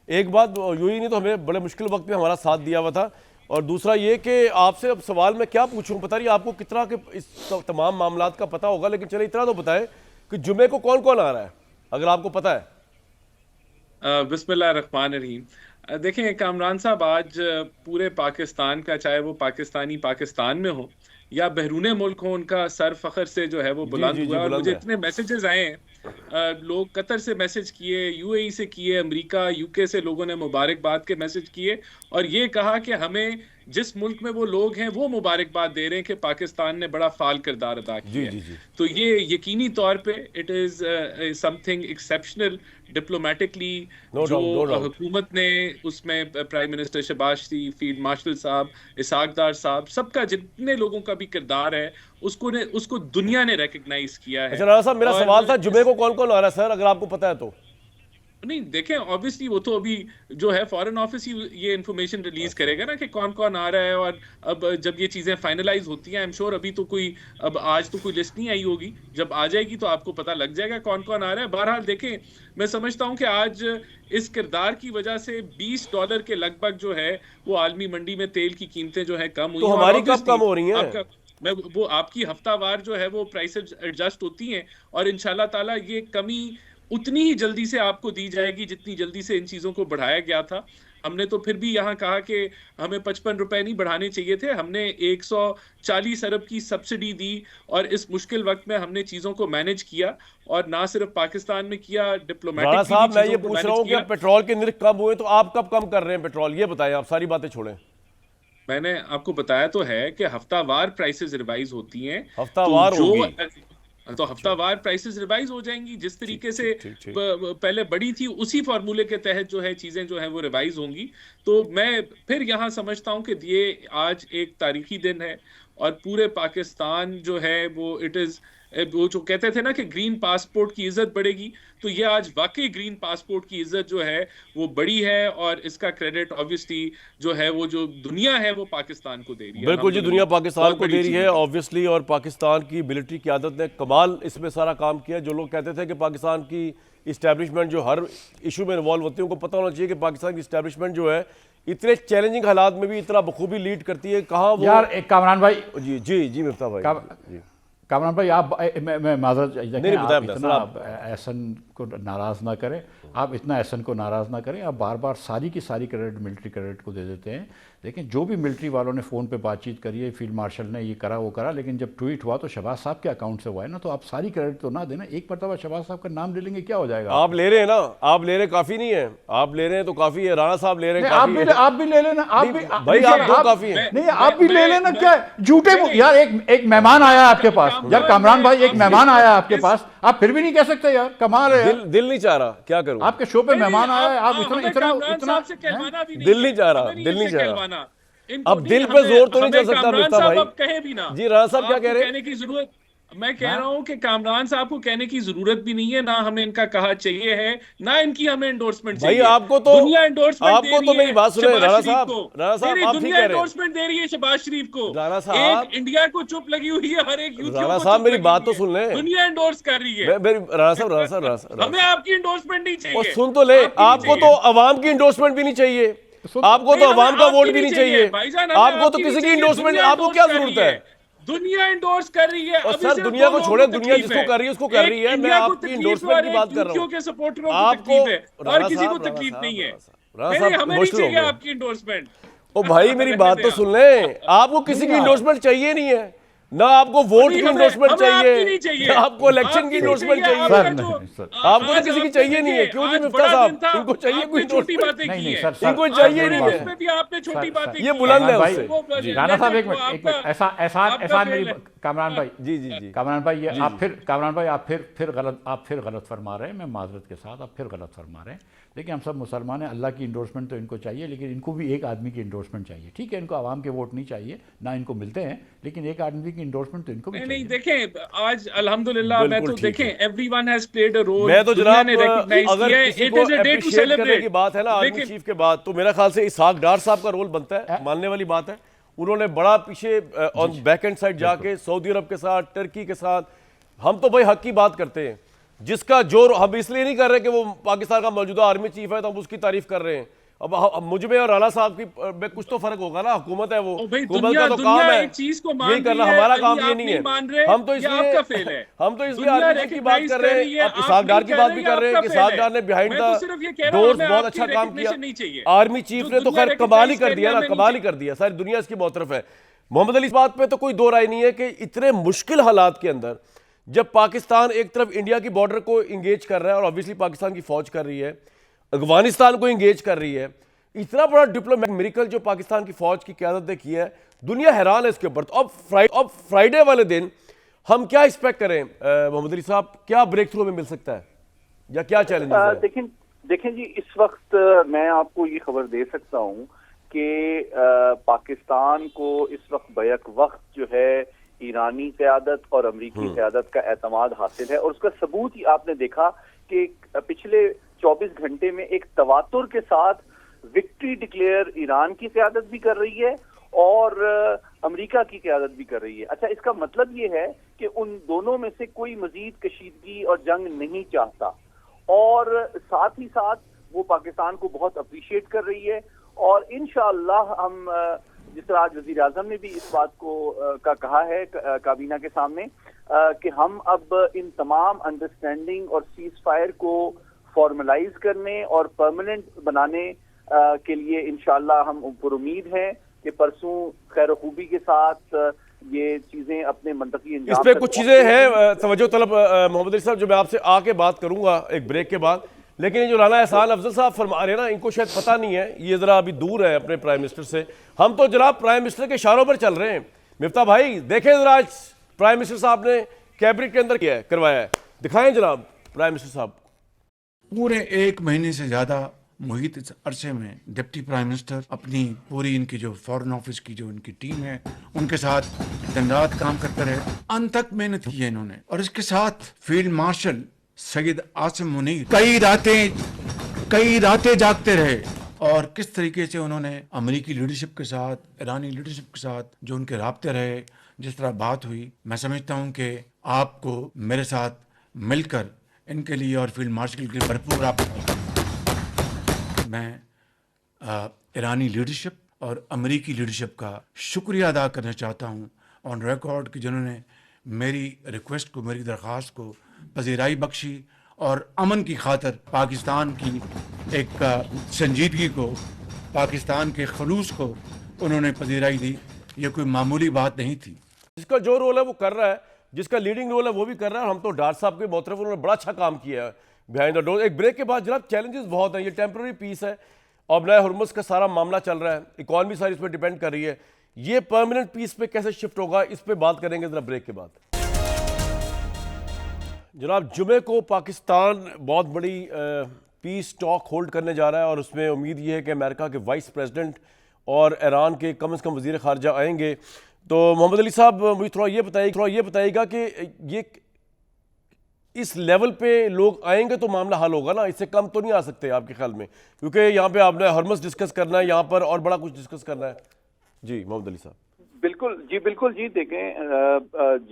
ایک بات UAE نے تو ہمیں بڑے مشکل وقت میں ہمارا ساتھ دیا ہوا تھا، اور دوسرا یہ کہ آپ سے اب سوال میں کیا پوچھوں، پتہ نہیں آپ کو کتنا کہ اس تمام معاملات کا پتہ ہوگا، لیکن چلے اتنا تو بتائیں کہ جمعے کو کون کون آ رہا ہے اگر آپ کو پتہ ہے. بسم اللہ الرحمن الرحیم. دیکھیں کامران صاحب، آج پورے پاکستان کا، چاہے وہ پاکستانی پاکستان میں ہو یا بیرون ملک ہو، ان کا سر فخر سے جو ہے وہ بلند ہوا. اور مجھے اتنے میسیجز آئے ہیں، لوگ قطر سے میسج کیے، UAE سے کیے، امریکہ UK سے لوگوں نے مبارکباد کے میسج کیے، اور یہ کہا کہ ہمیں جس ملک میں وہ لوگ ہیں وہ مبارکباد دے رہے ہیں کہ پاکستان نے بڑا فعال کردار ادا کیا ہے. تو یہ یقینی طور پہ it is some thing exceptional diplomatically. جو حکومت نے اس میں پرائم منسٹر شہباز شریف, فیلڈ مارشل صاحب, اسحاق ڈار صاحب, سب کا جتنے لوگوں کا بھی کردار ہے اس کو دنیا نے ریکگنائز کیا ہے. رانا صاحب میرا سوال تھا جمعے کو کون کون آ رہا ہے سر, اگر آپ کو پتا ہے تو؟ نہیں دیکھیں آبویسلی وہ تو ابھی جو ہے فارن آفس ہی یہ انفارمیشن ریلیز کرے گا نا کہ کون کون آ رہا ہے, اور اب جب یہ چیزیں فائنلائز ہوتی ہیں آئی ایم شیور ابھی تو کوئی اب آج تو کوئی لسٹ نہیں آئی ہوگی, جب آ جائے گی تو آپ کو پتہ لگ جائے گا کون کون آ رہا ہے. بہرحال دیکھیں میں سمجھتا ہوں کہ آج اس کردار کی وجہ سے $20 کے لگ بھگ جو ہے وہ عالمی منڈی میں تیل کی قیمتیں جو ہے کم ہوئی ہیں. تو ہماری کب کم ہو رہی ہیں؟ وہ آپ کی ہفتہ وار جو ہے وہ پرائسز ایڈجسٹ ہوتی ہیں, اور انشاءاللہ تعالیٰ یہ کمی اتنی ہی جلدی سے آپ کو دی جائے گی جتنی جلدی سے ان چیزوں کو بڑھایا گیا تھا. ہم نے تو پھر بھی یہاں کہا کہ ہمیں 55 روپے نہیں بڑھانے چاہیے تھے, ہم نے 140 ارب کی سبسڈی دی, اور اس مشکل وقت میں ہم نے چیزوں کو مینج کیا, اور نہ صرف پاکستان میں کیا, ڈپلومیٹک. رانا صاحب میں یہ پوچھ رہا ہوں کہ پیٹرول کے نرخ کم ہوئے تو آپ کب کم کر رہے ہیں پیٹرول, یہ بتائیں, آپ ساری باتیں چھوڑیں. میں نے آپ کو بتایا تو ہے کہ ہفتہ وار پرائسز ریوائز ہوتی ہیں, ہفتہ وار ہوگی تو ہفتہ وار پرائسز ریوائز ہو جائیں گی. جس طریقے سے پہلے بڑی تھی اسی فارمولے کے تحت جو ہے چیزیں جو ہیں وہ ریوائز ہوں گی. تو میں پھر یہاں سمجھتا ہوں کہ یہ آج ایک تاریخی دن ہے, اور پورے پاکستان جو ہے وہ اٹ از وہ جو کہتے تھے نا کہ گرین پاسپورٹ کی عزت بڑھے گی, تو یہ آج واقعی گرین پاسپورٹ کی عزت جو ہے وہ بڑی ہے, اور اس کا کریڈٹ آبویسلی جو ہے وہ جو دنیا ہے وہ پاکستان کو دے رہی ہے. بالکل جی, دنیا پاکستان کو دے رہی ہے آبویسلی, اور پاکستان کی ملٹری قیادت نے کمال اس میں سارا کام کیا. جو لوگ کہتے تھے کہ پاکستان کی اسٹیبلشمنٹ جو ہر ایشو میں انوالو ہوتی ہے ان کو پتہ ہونا چاہیے کہ پاکستان کی اسٹیبلشمنٹ جو ہے اتنے چیلنجنگ حالات میں بھی اتنا بخوبی لیڈ کرتی ہے. کہاں وہ یار ایک کامران بھائی, جی مفتاح بھائی, کامران بھائی آپ میں معذرت اتنا احسن کو ناراض نہ کریں, آپ اتنا احسن کو ناراض نہ کریں. آپ بار بار ساری کی ساری کریڈٹ ملٹری کریڈٹ کو دے دیتے ہیں. لیکن جو بھی ملٹری والوں نے فون پہ بات چیت کری ہے, فیلڈ مارشل نے یہ کرا وہ کرا, لیکن جب ٹویٹ ہوا تو شہباز صاحب کے اکاؤنٹ سے ہوا ہے نا, تو آپ ساری کریڈٹ تو نہ دینا. ایک مرتبہ شہباز صاحب کا نام لے لیں گے کیا ہو جائے گا؟ آپ لے رہے ہیں نا, آپ لے رہے کافی نہیں ہے, آپ لے رہے ہیں تو کافی ہے. رانا صاحب لے رہے ہیں, آپ بھی لے لینا, آپ بھی بھائی آپ دو کافی ہیں. نہیں آپ بھی لے لینا, کیا جھوٹے یار. ایک مہمان آیا آپ کے پاس یار, کامران بھائی ایک مہمان آیا آپ کے پاس, آپ پھر بھی نہیں کہہ سکتے یار, کمال ہے. دل نہیں چاہ رہا, کیا کروں, آپ کے شو پہ مہمان آیا ہے, آپ اتنا دل نہیں چاہ رہا. اب دل پہ زور تو نہیں چل سکتا مفتاح بھائی. کہے بھی نا جی رانا صاحب کیا کہہ رہے ہیں؟ کہنے کی ضرورت, میں کہہ رہا ہوں کہ کامران صاحب کو کہنے کی ضرورت بھی نہیں ہے, نہ ہمیں ان کا کہا چاہیے ہے, نہ ان کی ہمیں انڈورسمنٹ چاہیے. بھائی آپ کو تو دنیا انڈورسمنٹ دے رہی ہے میری بات سنیں رانا صاحب, دنیا انڈورسمنٹ دے رہی ہے شہباز شریف کو. رانا صاحب انڈیا کو چپ لگی ہوئی ہے, ہر ایک رانا صاحب میری بات تو سن لیں, دنیا انڈورس کر رہی ہے. رانا صاحب ہمیں آپ کی انڈورسمنٹ نہیں چاہیے. سن تو لے, آپ کو تو عوام کی انڈورسمنٹ بھی نہیں چاہیے, آپ کو تو عوام کا ووٹ بھی نہیں چاہیے, آپ کو تو کسی کی انڈورسمنٹ, آپ کو کیا ضرورت ہے؟ دنیا انڈورس کر رہی ہے. اور سر دنیا کو چھوڑے, دنیا جس کو کر رہی ہے اس کو کر رہی ہے, میں آپ کی انڈورسمنٹ کی بات کر رہا ہوں. آپ کو اور کسی کو تکلیف نہیں ہے, ہمیں نہیں چاہیے آپ کی انڈورسمنٹ. او بھائی میری بات تو سن لیں, آپ کو کسی کی انڈورسمنٹ چاہیے نہیں ہے, نہ آپ کو ووٹ کی انڈورسمنٹ چاہیے, نہ آپ کو الیکشن کی انڈورسمنٹ چاہیے, آپ کو تو کسی کی چاہیے نہیں ہے. کیوں جی مفتاح صاحب, ان کو چاہیے کوئی انڈورسمنٹ؟ ان کو چاہیے نہیں ہے, یہ بلند ہے اس سے. رانا صاحب ایک منٹ, احسان میری, کامران بھائی, جی کامران بھائی یہ آپ کامران بھائی آپ پھر غلط فرما رہے ہیں. میں معذرت کے ساتھ, آپ پھر غلط فرما رہے ہیں. دیکھیں ہم سب مسلمان ہیں, اللہ کی انڈورسمنٹ تو ان کو چاہیے, لیکن ان کو بھی ایک آدمی کی انڈورسمنٹ چاہیے. ٹھیک ہے, ان کو عوام کے ووٹ نہیں چاہیے, نہ ان کو ملتے ہیں, لیکن ایک آدمی کی انڈورسمنٹ تو ان کو بھی چاہیے. نہیں دیکھیں آج الحمدللہ میں تو دیکھیں everyone has played a role. میں تو جناب اگر کسی کو اپریشیٹ کرنے کی بات ہے نا آرمی چیف کے بعد, تو میرا خیال سے اسحاق ڈار صاحب کا رول بنتا ہے, ماننے والی بات ہے. انہوں نے بڑا پیچھے آن بیک اینڈ سائڈ جا کے سعودی عرب کے ساتھ, ٹرکی کے ساتھ, ہم تو بھائی حق کی بات کرتے ہیں, جس کا جو ہم اس لیے نہیں کر رہے کہ وہ پاکستان کا موجودہ آرمی چیف ہے تو ہم اس کی تعریف کر رہے ہیں. اب مجھ میں اور رانا صاحب کی میں کچھ تو فرق ہوگا نا, حکومت ہے وہ, حکومت کا تو کام ہے یہی کرنا, ہمارا کام یہ نہیں ہے. ہم تو اس لیے آرمی چیف کی بات کر رہے ہیں, اب اسحاق ڈار کی بات بھی کر رہے ہیں کہ اسحاق ڈار نے بیہائنڈ دا ڈورز بہت اچھا کام کیا. آرمی چیف نے تو خیر کمال ہی کر دیا نا, کمال ہی کر دیا, ساری دنیا اس کی بہت طرف ہے. محمد علی اس بات پہ تو کوئی دو رائے نہیں ہے کہ اتنے مشکل حالات کے اندر جب پاکستان ایک طرف انڈیا کی بارڈر کو انگیج کر رہا ہے, اور obviously پاکستان کی فوج کر رہی ہے, افغانستان کو انگیج کر رہی ہے, اتنا بڑا ڈپلومیٹک میریکل جو پاکستان کی فوج کی قیادت نے کیا ہے, دنیا حیران ہے اس کے اوپر. تو اب فرائیڈے والے دن ہم کیا ایکسپیکٹ کریں محمد علی صاحب, کیا بریک تھرو میں مل سکتا ہے یا کیا چیلنجز ہیں؟ دیکھیں جی, اس وقت میں آپ کو یہ خبر دے سکتا ہوں کہ پاکستان کو اس وقت بیک وقت جو ہے ایرانی قیادت اور امریکی قیادت کا اعتماد حاصل ہے, اور اس کا ثبوت ہی آپ نے دیکھا کہ پچھلے 24 گھنٹے میں ایک تواتر کے ساتھ وکٹری ڈکلیئر ایران کی قیادت بھی کر رہی ہے اور امریکہ کی قیادت بھی کر رہی ہے. اچھا, اس کا مطلب یہ ہے کہ ان دونوں میں سے کوئی مزید کشیدگی اور جنگ نہیں چاہتا, اور ساتھ ہی ساتھ وہ پاکستان کو بہت اپریشیٹ کر رہی ہے. اور انشاءاللہ ہم جس طرح آج وزیر اعظم نے بھی اس بات کو کہا ہے کابینہ کے سامنے کہ ہم اب ان تمام انڈرسٹینڈنگ اور سیز فائر کو فارملائز کرنے اور پرماننٹ بنانے کے لیے انشاءاللہ ہم پر امید ہیں کہ پرسوں خیر و خوبی کے ساتھ یہ چیزیں اپنے منطقی انجام. اس پہ کچھ چیزیں ہیں توجہ طلب محمد علی صاحب جو میں آپ سے آ کے بات کروں گا ایک بریک کے بعد, لیکن یہ جو رانا احسان افضل صاحب فرما رہے ہیں نا, ان کو شاید پتہ نہیں ہے, یہ ذرا ابھی دور ہے اپنے پرائم منسٹر سے. ہم تو جناب پرائم منسٹر کے اشاروں پر چل رہے ہیں. مفتاح بھائی دیکھیں ذرا آج پرائم منسٹر صاحب نے کیبنٹ کے اندر کیا کروایا ہے, دکھائیں جناب پرائم منسٹر صاحب. پورے 1 مہینے سے زیادہ محیط اس عرصے میں ڈپٹی پرائم منسٹر اپنی پوری ان کی جو فورن آفس کی جو ان کی ٹیم ہے ان کے ساتھ دن رات کام کرتے رہے, انتھک محنت کی ہے انہوں نے. اور اس کے ساتھ فیلڈ مارشل سید عاصم منیر کئی راتیں جاگتے رہے, اور کس طریقے سے انہوں نے امریکی لیڈرشپ کے ساتھ, ایرانی لیڈرشپ کے ساتھ جو ان کے رابطے رہے, جس طرح بات ہوئی, میں سمجھتا ہوں کہ آپ کو میرے ساتھ مل کر ان کے لیے اور فیلڈ مارشل کے لیے بھرپور آپ میں ایرانی لیڈرشپ اور امریکی لیڈرشپ کا شکریہ ادا کرنا چاہتا ہوں آن ریکارڈ کہ جنہوں نے میری ریکویسٹ کو, میری درخواست کو پذیرائی بخشی اور امن کی خاطر پاکستان کی ایک سنجیدگی کو, پاکستان کے خلوص کو انہوں نے پذیرائی دی. یہ کوئی معمولی بات نہیں تھی. جس کا جو رول ہے وہ کر رہا ہے, جس کا لیڈنگ رول ہے وہ بھی کر رہا ہے. ہم تو ڈار صاحب کے موترف, انہوں نے بڑا اچھا کام کیا ہے بیہائنڈ دا ڈور. ایک بریک کے بعد جناب چیلنجز بہت ہیں. یہ ٹیمپرری پیس ہے, اب نئے ہرمز کا سارا معاملہ چل رہا ہے, اکانومی ساری اس پہ ڈیپینڈ کر رہی ہے. یہ پرماننٹ پیس پہ کیسے شفٹ ہوگا, اس پہ بات کریں گے ذرا بریک کے بعد. جناب جمعے کو پاکستان بہت بڑی پیس ٹاک ہولڈ کرنے جا رہا ہے, اور اس میں امید یہ ہے کہ امریکہ کے وائس پریزیڈنٹ اور ایران کے کم از کم وزیر خارجہ آئیں گے. تو محمد علی صاحب مجھے تھوڑا یہ بتائیے گا کہ یہ اس لیول پہ لوگ آئیں گے تو معاملہ حل ہوگا نا, اس سے کم تو نہیں آ سکتے آپ کے خیال میں, کیونکہ یہاں پہ آپ نے ہرمز ڈسکس کرنا ہے, یہاں پر اور بڑا کچھ ڈسکس کرنا ہے. جی محمد علی صاحب. بالکل جی. دیکھیں,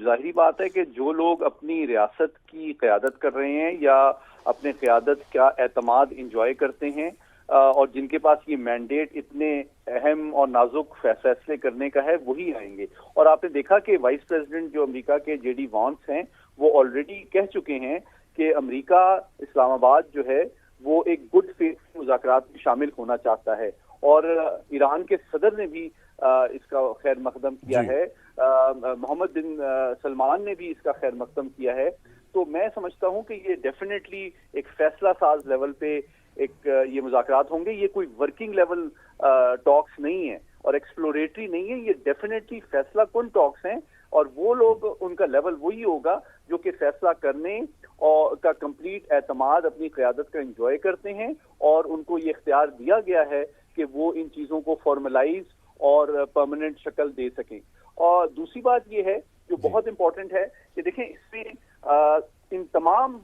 ظاہری بات ہے کہ جو لوگ اپنی ریاست کی قیادت کر رہے ہیں یا اپنے قیادت کا اعتماد انجوائے کرتے ہیں اور جن کے پاس یہ مینڈیٹ اتنے اہم اور نازک فیصلے کرنے کا ہے, وہی آئیں گے. اور آپ نے دیکھا کہ وائس پریزیڈنٹ جو امریکہ کے جے ڈی وانس ہیں وہ آلریڈی کہہ چکے ہیں کہ امریکہ اسلام آباد جو ہے وہ ایک گڈ فیتھ مذاکرات میں شامل ہونا چاہتا ہے, اور ایران کے صدر نے بھی اس کا خیر مقدم کیا ہے, محمد بن سلمان نے بھی اس کا خیر مقدم کیا ہے. تو میں سمجھتا ہوں کہ یہ ڈیفینیٹلی ایک فیصلہ ساز لیول پہ ایک یہ مذاکرات ہوں گے. یہ کوئی ورکنگ لیول ٹاکس نہیں ہے اور ایکسپلوریٹری نہیں ہے, یہ ڈیفینیٹلی فیصلہ کن ٹاکس ہیں, اور وہ لوگ ان کا لیول وہی ہوگا جو کہ فیصلہ کرنے اور کا کمپلیٹ اعتماد اپنی قیادت کا انجوائے کرتے ہیں, اور ان کو یہ اختیار دیا گیا ہے کہ وہ ان چیزوں کو فارملائز اور پرماننٹ شکل دے سکیں. اور دوسری بات یہ ہے جو بہت امپورٹنٹ ہے کہ دیکھیں اس میں ان تمام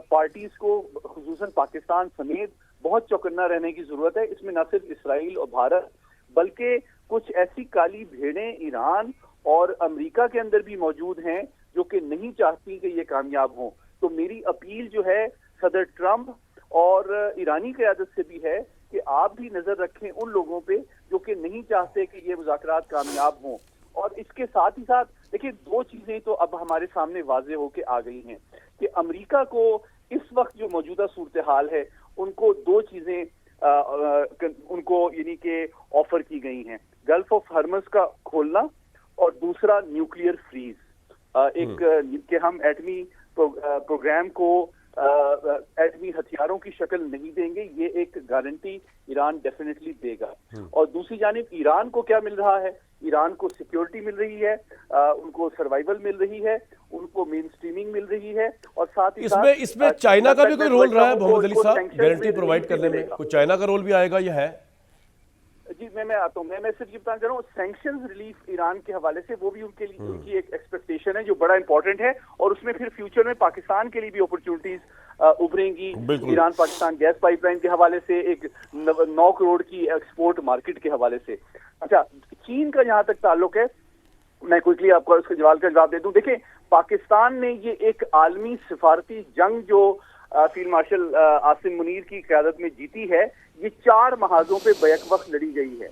پارٹیز کو خصوصاً پاکستان سمیت بہت چوکنا رہنے کی ضرورت ہے. اس میں نہ صرف اسرائیل اور بھارت بلکہ کچھ ایسی کالی بھیڑیں ایران اور امریکہ کے اندر بھی موجود ہیں جو کہ نہیں چاہتی کہ یہ کامیاب ہوں. تو میری اپیل جو ہے صدر ٹرمپ اور ایرانی قیادت سے بھی ہے کہ آپ بھی نظر رکھیں ان لوگوں پہ جو کہ نہیں چاہتے کہ یہ مذاکرات کامیاب ہوں. اور اس کے ساتھ ہی ساتھ دیکھیں 2 چیزیں تو اب ہمارے سامنے واضح ہو کے آ گئی ہیں کہ امریکہ کو اس وقت جو موجودہ صورتحال ہے ان کو 2 چیزیں ان کو یعنی کہ آفر کی گئی ہیں, گلف آف ہرمز کا کھولنا اور دوسرا نیوکلیئر فریز, ایک کہ ہم ایٹمی پروگرام کو ایٹمی ہتھیاروں کی شکل نہیں دیں گے، یہ ایک گارنٹی ایران ڈیفینیٹلی دے گا. اور دوسری جانب ایران کو کیا مل رہا ہے؟ ایران کو سیکیورٹی مل رہی ہے، ان کو سروائیول مل رہی ہے، ان کو مین سٹریمنگ مل رہی ہے، اور ساتھ ہی اس میں چائنا کا بھی کوئی رول رہا ہے محمد علی صاحب گارنٹی پرووائڈ کرنے میں؟ کوئی چائنا کا رول بھی آئے گا یا ہے؟ جی میں آتا ہوں. میں صرف یہ بتانا چاہ رہا ہوں سینکشنز ریلیف ایران کے حوالے سے وہ بھی ان کے لیے ان کی ایک ایکسپیکٹیشن ہے جو بڑا امپورٹنٹ ہے، اور اس میں پھر فیوچر میں پاکستان کے لیے بھی اپرچونٹیز ابھریں گی. Iran Pakistan gas pipeline کے حوالے سے، ایک 9 کروڑ کی ایکسپورٹ مارکیٹ کے حوالے سے. اچھا، چین کا جہاں تک تعلق ہے، میں کوئکلی آپ کو اس کے جواب دے دوں. دیکھیں، پاکستان نے یہ ایک عالمی سفارتی جنگ جو فیلڈ مارشل عاصم منیر کی قیادت میں جیتی ہے، یہ 4 محاذوں پہ بیک وقت لڑی گئی ہے.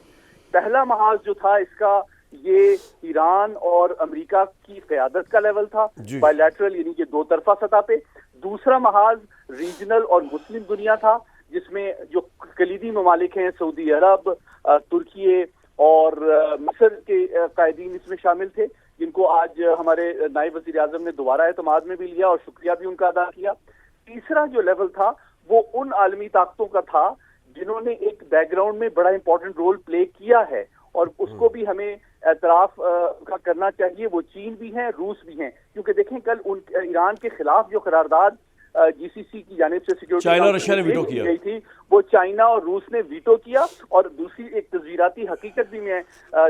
پہلا محاذ جو تھا اس کا، یہ ایران اور امریکہ کی قیادت کا لیول تھا، بائی لیٹرل یعنی کہ 2 طرفہ سطح پہ. دوسرا محاذ ریجنل اور مسلم دنیا تھا، جس میں جو کلیدی ممالک ہیں سعودی عرب، ترکی اور مصر کے قائدین اس میں شامل تھے، جن کو آج ہمارے نائب وزیر اعظم نے دوبارہ اعتماد میں بھی لیا اور شکریہ بھی ان کا ادا کیا. تیسرا جو لیول تھا وہ ان عالمی طاقتوں کا تھا جنہوں نے ایک بیک گراؤنڈ میں بڑا امپورٹنٹ رول پلے کیا ہے، اور اس کو بھی ہمیں اعتراف کا کرنا چاہیے. وہ چین بھی ہیں، روس بھی ہیں، کیونکہ دیکھیں کل ایران کے خلاف جو قرارداد جی سی سی کی جانب سے سیکیورٹی چائنا اور رشیا نے ویٹو کیا گئی تھی، وہ چائنا اور روس نے ویٹو کیا. اور دوسری ایک تصویراتی حقیقت بھی میں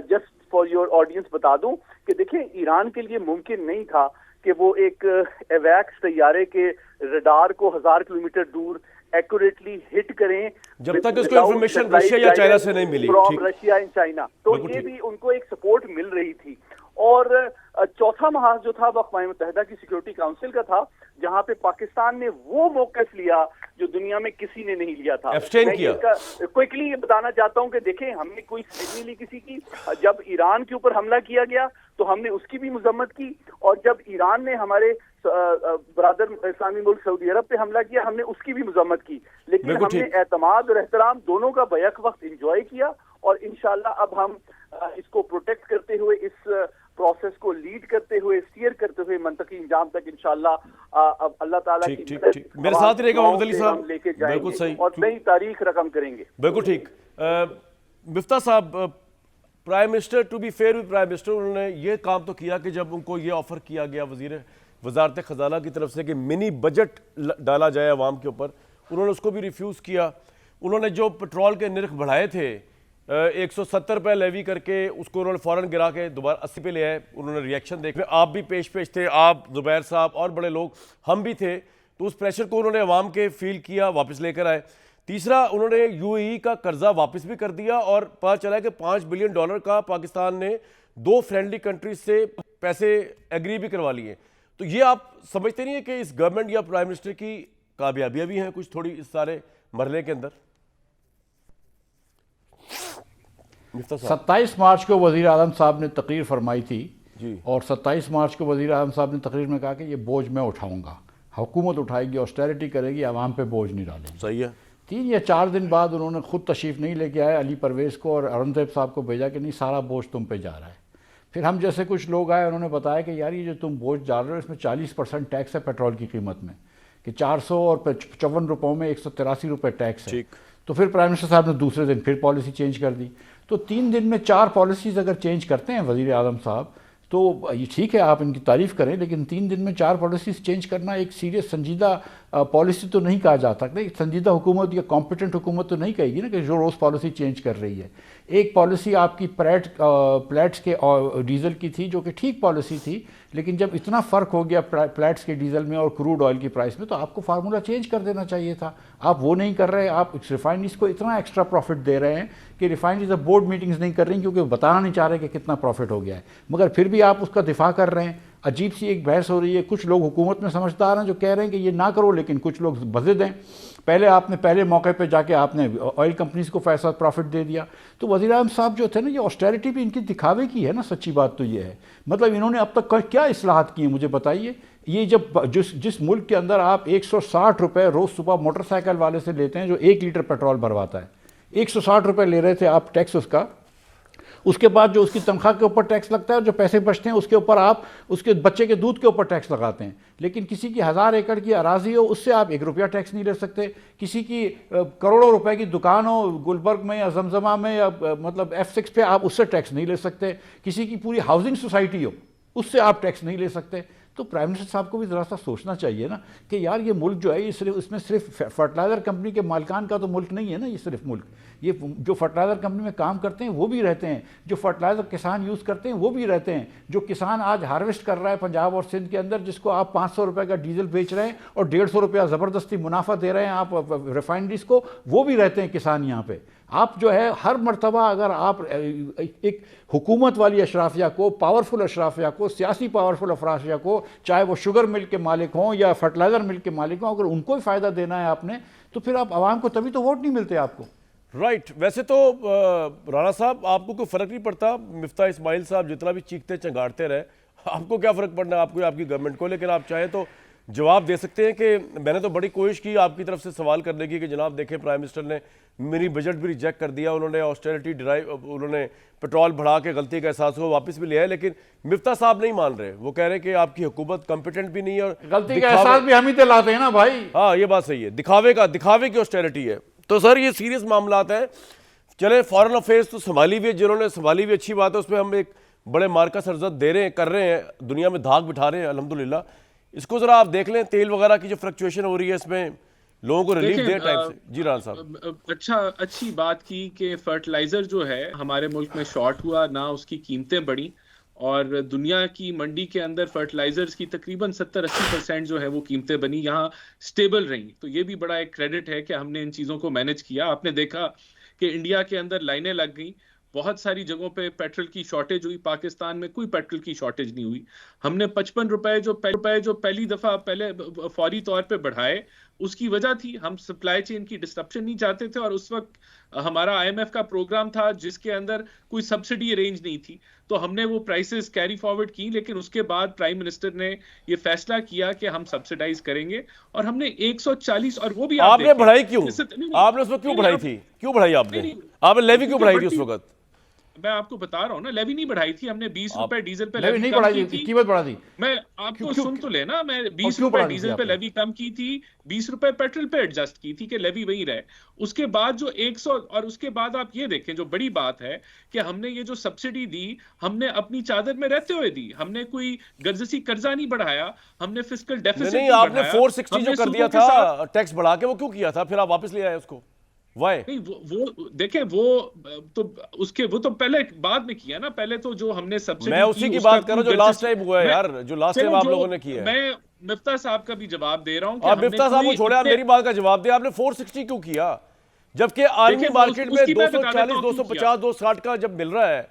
جسٹ فار یور آڈینس بتا دوں کہ دیکھیں، ایران کے لیے ممکن نہیں تھا کہ وہ ایک ایویکس طیارے کے ریڈار کو 1000 کلومیٹر دور ایکوریٹلی ہٹ کریں جب تک اس کو انفارمیشن رشیا یا چائنا سے نہیں ملی. رشیا اینڈ چائنا، تو یہ بھی ان کو ایک سپورٹ مل رہی تھی. اور چوتھا محاذ جو تھا وہ اقوام متحدہ کی سیکیورٹی کاؤنسل کا تھا، جہاں پہ پاکستان نے وہ موقف لیا جو دنیا میں کسی نے نہیں لیا تھا. میں کوئکلی یہ بتانا چاہتا ہوں کہ دیکھیں، ہم نے کوئی سائڈ نہیں لی کسی کی. جب ایران کے اوپر حملہ کیا گیا تو ہم نے اس کی بھی مذمت کی، اور جب ایران نے ہمارے برادر اسلامی ملک سعودی عرب پہ حملہ کیا ہم نے اس کی بھی مذمت کی. لیکن ہم نے اعتماد اور احترام دونوں کا بیک وقت انجوائے کیا، اور انشاءاللہ اب ہم اس کو پروٹیکٹ کرتے ہوئے، اس پروسیس کو لیڈ کرتے ہوئے، اسٹیئر کرتے ہوئے منطقی انجام تک انشاءاللہ اللہ تعالیٰ کی میرے ساتھ رہے گا محمد علی صاحب، لے کے جائیں بالکل صحیح، اور نئی تاریخ رقم کریں گے. بالکل ٹھیک. Miftah sahib, prime minister, to be fair with prime minister, انہوں نے یہ کام تو کیا کہ جب ان کو یہ آفر کیا گیا وزارت خزانہ کی طرف سے کہ منی بجٹ ڈالا جائے عوام کے اوپر، انہوں نے اس کو بھی ریفیوز کیا. انہوں نے جو پٹرول کے نرخ بڑھائے تھے 170 روپے لیوی کر کے، اس کو انہوں نے فوراً گرا کے دوبارہ 80 پہ لے آئے. انہوں نے ریئیکشن دیکھے، آپ بھی پیش تھے، آپ، زبیر صاحب اور بڑے لوگ، ہم بھی تھے، تو اس پریشر کو انہوں نے عوام کے فیل کیا، واپس لے کر آئے. تیسرا، انہوں نے یو اے ای کا قرضہ واپس بھی کر دیا، اور پتہ چلا کہ $5 بلین کا پاکستان نے 2 فرینڈلی کنٹریز سے پیسے ایگری بھی کروا لیے. تو یہ آپ سمجھتے نہیں ہیں کہ اس گورنمنٹ یا پرائم منسٹر کی کامیابیاں بھی ہیں کچھ تھوڑی اس سارے مرحلے کے اندر؟ 27 مارچ کو وزیر اعظم صاحب نے تقریر فرمائی تھی، جی، اور 27 مارچ کو وزیر اعظم صاحب نے تقریر میں کہا کہ یہ بوجھ میں اٹھاؤں گا، حکومت اٹھائے گی، آسٹیرٹی کرے گی، عوام پہ بوجھ نہیں ڈالے گی. صحیح ہے. 3 یا 4 دن بعد انہوں نے خود تشریف نہیں لے کے آئے، علی پرویز کو اور اورنگزیب صاحب کو بھیجا کہ نہیں، سارا بوجھ تم پہ جا رہا ہے. پھر ہم جیسے کچھ لوگ آئے، انہوں نے بتایا کہ یار یہ جو تم بوجھ ڈال رہے ہو اس میں 40% ٹیکس ہے پیٹرول کی قیمت میں، کہ 400 اور 55 روپوں میں 183 روپے ٹیکس ہے. تو پھر پرائم منسٹر صاحب نے دوسرے دن پھر پالیسی چینج کر دی. تو 3 دن میں 4 پالیسیز اگر چینج کرتے ہیں وزیر اعظم صاحب تو یہ ٹھیک ہے، آپ ان کی تعریف کریں، لیکن 3 دن میں 4 پالیسیز چینج کرنا ایک سیریس سنجیدہ پالیسی تو نہیں کہا جا سکتا. ایک سنجیدہ حکومت یا کمپیٹنٹ حکومت تو نہیں کہے گی نا کہ جو روز پالیسی چینج کر رہی ہے. ایک پالیسی آپ کی پلیٹس کے ڈیزل کی تھی جو کہ ٹھیک پالیسی تھی، لیکن جب اتنا فرق ہو گیا پلیٹس کے ڈیزل میں اور کروڈ آئل کی پرائس میں تو آپ کو فارمولہ چینج کر دینا چاہیے تھا. آپ وہ نہیں کر رہے. آپ ریفائنریز کو اتنا ایکسٹرا پروفٹ دے رہے ہیں کہ ریفائنریز اب بورڈ میٹنگز نہیں کر رہی کیونکہ بتانا نہیں چاہ رہے کہ کتنا پروفٹ ہو گیا ہے، مگر پھر بھی آپ اس کا دفاع کر رہے ہیں. عجیب سی ایک بحث ہو رہی ہے. کچھ لوگ حکومت میں سمجھدار ہیں جو کہہ رہے ہیں کہ یہ نہ کرو، لیکن کچھ لوگ بضد ہیں. پہلے موقع پہ جا کے آپ نے آئل کمپنیز کو فیصلہ پروفٹ دے دیا. تو وزیر اعظم صاحب جو تھے نا، یہ آسٹیرٹی بھی ان کی دکھاوے کی ہے نا. سچی بات تو یہ ہے، مطلب انہوں نے اب تک کیا اصلاحات کی ہیں مجھے بتائیے. یہ جب جس ملک کے اندر آپ 160 روپے روز صبح موٹر سائیکل والے سے لیتے ہیں جو 1 لیٹر پیٹرول بھرواتا ہے، 160 روپے لے رہے تھے آپ ٹیکس اس کا، اس کے بعد جو اس کی تنخواہ کے اوپر ٹیکس لگتا ہے اور جو پیسے بچتے ہیں اس کے اوپر آپ اس کے بچے کے دودھ کے اوپر ٹیکس لگاتے ہیں. لیکن کسی کی 1000 ایکڑ کی اراضی ہو اس سے آپ 1 روپیہ ٹیکس نہیں لے سکتے. کسی کی کروڑوں روپے کی دکان ہو گلبرگ میں یا زمزمہ میں یا مطلب F6 پہ آپ اس سے ٹیکس نہیں لے سکتے. کسی کی پوری ہاؤسنگ سوسائٹی ہو اس سے آپ ٹیکس نہیں لے سکتے. تو پرائم منسٹر صاحب کو بھی ذرا سا سوچنا چاہیے نا کہ یار یہ ملک جو ہے یہ صرف اس میں صرف فرٹیلائزر کمپنی کے مالکان کا تو ملک نہیں ہے نا. یہ صرف ملک یہ جو فرٹیلائزر کمپنی میں کام کرتے ہیں وہ بھی رہتے ہیں, جو فرٹیلائزر کسان یوز کرتے ہیں وہ بھی رہتے ہیں, جو کسان آج ہارویسٹ کر رہا ہے پنجاب اور سندھ کے اندر جس کو آپ 500 روپے کا ڈیزل بیچ رہے ہیں اور 150 روپیہ زبردستی منافع دے رہے ہیں آپ ریفائنریز کو, وہ بھی رہتے ہیں کسان یہاں پہ. آپ جو ہے ہر مرتبہ اگر آپ ایک حکومت والی اشرافیہ کو, پاورفل اشرافیہ کو, سیاسی پاورفل اشرافیہ کو, چاہے وہ شوگر مل کے مالک ہوں یا فرٹیلائزر مل کے مالک ہوں, اگر ان کو ہی فائدہ دینا ہے آپ نے تو پھر آپ عوام کو تبھی تو ووٹ نہیں ملتے آپ کو. رائٹ. ویسے تو رانا صاحب آپ کو کوئی فرق نہیں پڑتا, مفتاح اسماعیل صاحب جتنا بھی چیختے چنگاڑتے رہے, آپ کو کیا فرق پڑنا ہے آپ کو, آپ کی گورنمنٹ کو. لیکن آپ چاہیں تو جواب دے سکتے ہیں کہ میں نے تو بڑی کوشش کی آپ کی طرف سے سوال کرنے کی کہ جناب دیکھیں پرائم منسٹر نے میری بجٹ بھی ریجیکٹ کر دیا, انہوں نے آسٹیرٹی انہوں نے پیٹرول بڑھا کے غلطی کا احساس ہوا واپس بھی لیا ہے, لیکن مفتاح صاحب نہیں مان رہے. وہ کہہ رہے ہیں کہ آپ کی حکومت کمپیٹنٹ بھی نہیں ہے اور غلطی کا احساس بھی ہم ہی دلاتے ہیں نا بھائی. ہاں یہ بات صحیح ہے, دکھاوے کی آسٹیرٹی ہے. تو سر یہ سیریس معاملات ہیں. چلے فارن افیئرس تو سنبھالی ہوئی ہے, جنہوں نے سنبھالی ہوئی اچھی بات ہے, اس پہ ہم ایک بڑے مارکا سرزد دے رہے ہیں, کر رہے ہیں, دنیا میں دھاک بٹھا رہے ہیں الحمدللہ. اس کو ذرا آپ دیکھ لیں, تیل وغیرہ کی جو فلکچویشن ہو رہی ہے اس میں لوگوں کو ریلیف دے ٹائم سے. جی رانا صاحب. اچھی بات کی کہ فرٹیلائزر جو ہے ہمارے ملک میں شارٹ ہوا نہ, اس کی قیمتیں بڑھی اور دنیا کی منڈی کے اندر فرٹیلائزرز کی تقریباً 70-80% جو ہے وہ قیمتیں بنی, یہاں سٹیبل رہیں. تو یہ بھی بڑا ایک کریڈٹ ہے کہ ہم نے ان چیزوں کو مینج کیا. آپ نے دیکھا کہ انڈیا کے اندر لائنیں لگ گئیں, بہت ساری جگہوں پہ پیٹرول کی شارٹیج ہوئی, پاکستان میں کوئی پیٹرول کی شارٹیج نہیں ہوئی. ہم نے 55 روپے جو پہلی دفعہ پہلے فوری طور پہ بڑھائے, اس کی وجہ تھی ہم سپلائی چین کی ڈسٹرپشن نہیں چاہتے تھے, اور اس وقت ہمارا IMF کا پروگرام تھا جس کے اندر کوئی سبسڈی ارینج نہیں تھی, تو ہم نے وہ پرائسز کیری فارورڈ کی. لیکن اس کے بعد پرائم منسٹر نے یہ فیصلہ کیا کہ ہم سبسڈائز کریں گے, اور ہم نے 140, اور وہ بھی آپ نے بڑھائی کیوں, آپ نے اس وقت کیوں بڑھائی تھی, کیوں بڑھائی آپ نے لیوی کیوں بڑھائی تھی اس وقت؟ میں آپ کو بتا رہا ہوں نا, لیوی نہیں بڑھائی تھی ہم نے. 20 روپے ڈیزل پہ لیوی نہیں بڑھائی تھی, قیمت بڑھا دی. میں آپ کو سن تو لینا, میں 20 روپے ڈیزل پہ لیوی کم کی تھی, 20 روپے پیٹرول پہ ایڈجسٹ کی تھی کہ لیوی وہی رہے. اس کے بعد جو 100, اور اس کے بعد آپ یہ دیکھیں جو بڑی بات ہے کہ ہم نے یہ جو سبسڈی دی ہم نے اپنی چادر میں رہتے ہوئے دی, ہم نے کوئی گرجسی قرضہ نہیں بڑھایا, ہم نے فسکل ڈیفیسٹ نہیں. آپ نے 460 جو کر دیا تھا ٹیکس بڑھا کے, وہ کیوں کیا تھا, پھر آپ واپس لے آئے اس کو, نہیں وہ دیکھیں وہ تو پہلے بعد میں کیا نا. پہلے تو جو ہم نے سبسڈی, میں اسی کی بات کر رہا ہوں جو لاسٹ ٹائم ہوا ہے یار, جو لاسٹ ٹائم آپ لوگوں نے کیا ہے. میں مفتاح صاحب کا بھی جواب دے رہا ہوں. آپ مفتاح صاحب کو چھوڑے, آپ میری بات کا جواب دیں. آپ نے 460 کیوں کیا جبکہ عالمی مارکیٹ میں 240, 250, 260 کا جب مل رہا ہے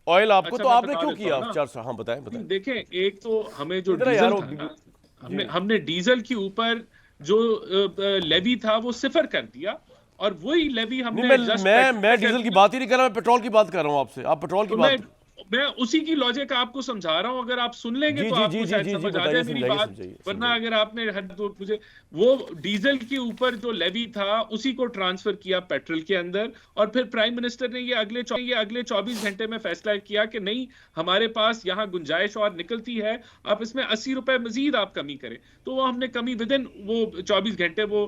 آئل آپ کو, تو آپ نے کیوں کیا 400؟ ہاں بتائیں. دیکھیں ایک تو ہمیں جو ڈیزل تھا, ہم نے ڈیزل کے اوپر جو لیوی تھا وہ صفر کر دیا, اور وہی لیوی ہم نے میں ڈیزل کی بات ہی نہیں کر رہا, میں پیٹرول کی بات کر رہا ہوں آپ سے. آپ پیٹرول کی بات, میں اسی کی لاجک آپ کو سمجھا رہا ہوں, اگر آپ سن لیں گے تو آپ کو شاید سمجھ آ جائے میری بات. ورنہ اگر آپ نے مجھے وہ ڈیزل کے اوپر جو لیوی تھا اسی کو ٹرانسفر کیا پیٹرول کے اندر, اور پھر پرائم منسٹر نے یہ اگلے 24 گھنٹے میں فیصلہ کیا کہ نہیں, ہمارے پاس یہاں گنجائش اور نکلتی ہے, آپ اس میں 80 روپے مزید آپ کمی کریں. تو وہ ہم نے کمی ودن وہ 24 گھنٹے وہ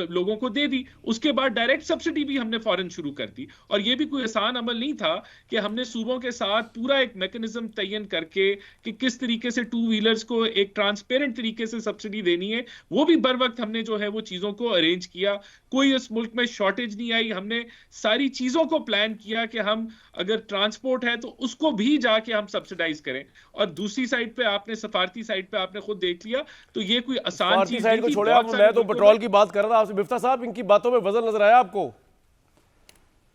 لوگوں کو دے دی. اس کے بعد ڈائریکٹ سبسڈی بھی ہم نے فوراً شروع کر دی, اور یہ بھی کوئی آسان عمل نہیں تھا کہ ہم نے صوبوں کے ساتھ پورا ایک میکنزم تعین کر کے کہ کس طریقے سے 2 ویلرز کو ایک ٹرانسپیرنٹ طریقے سے سبسڈی دینی ہے, وہ بھی بر وقت ہم نے جو ہے وہ چیزوں کو ارینج کیا. کوئی اس ملک میں شارٹیج نہیں آئی, ہم نے ساری چیزوں کو پلان کیا کہ ہم اگر ٹرانسپورٹ ہے تو اس کو بھی جا کے ہم سبسڈائز کریں. اور دوسری سائڈ پہ آپ نے سفارتی سائڈ پہ آپ نے خود دیکھ لیا, تو یہ کوئی آسان چیز نہیں تھی. میں تو پیٹرول کی بات کر رہا تھا آپ سے. مفتاح صاحب ان کی باتوں میں وزن نظر آیا آپ کو؟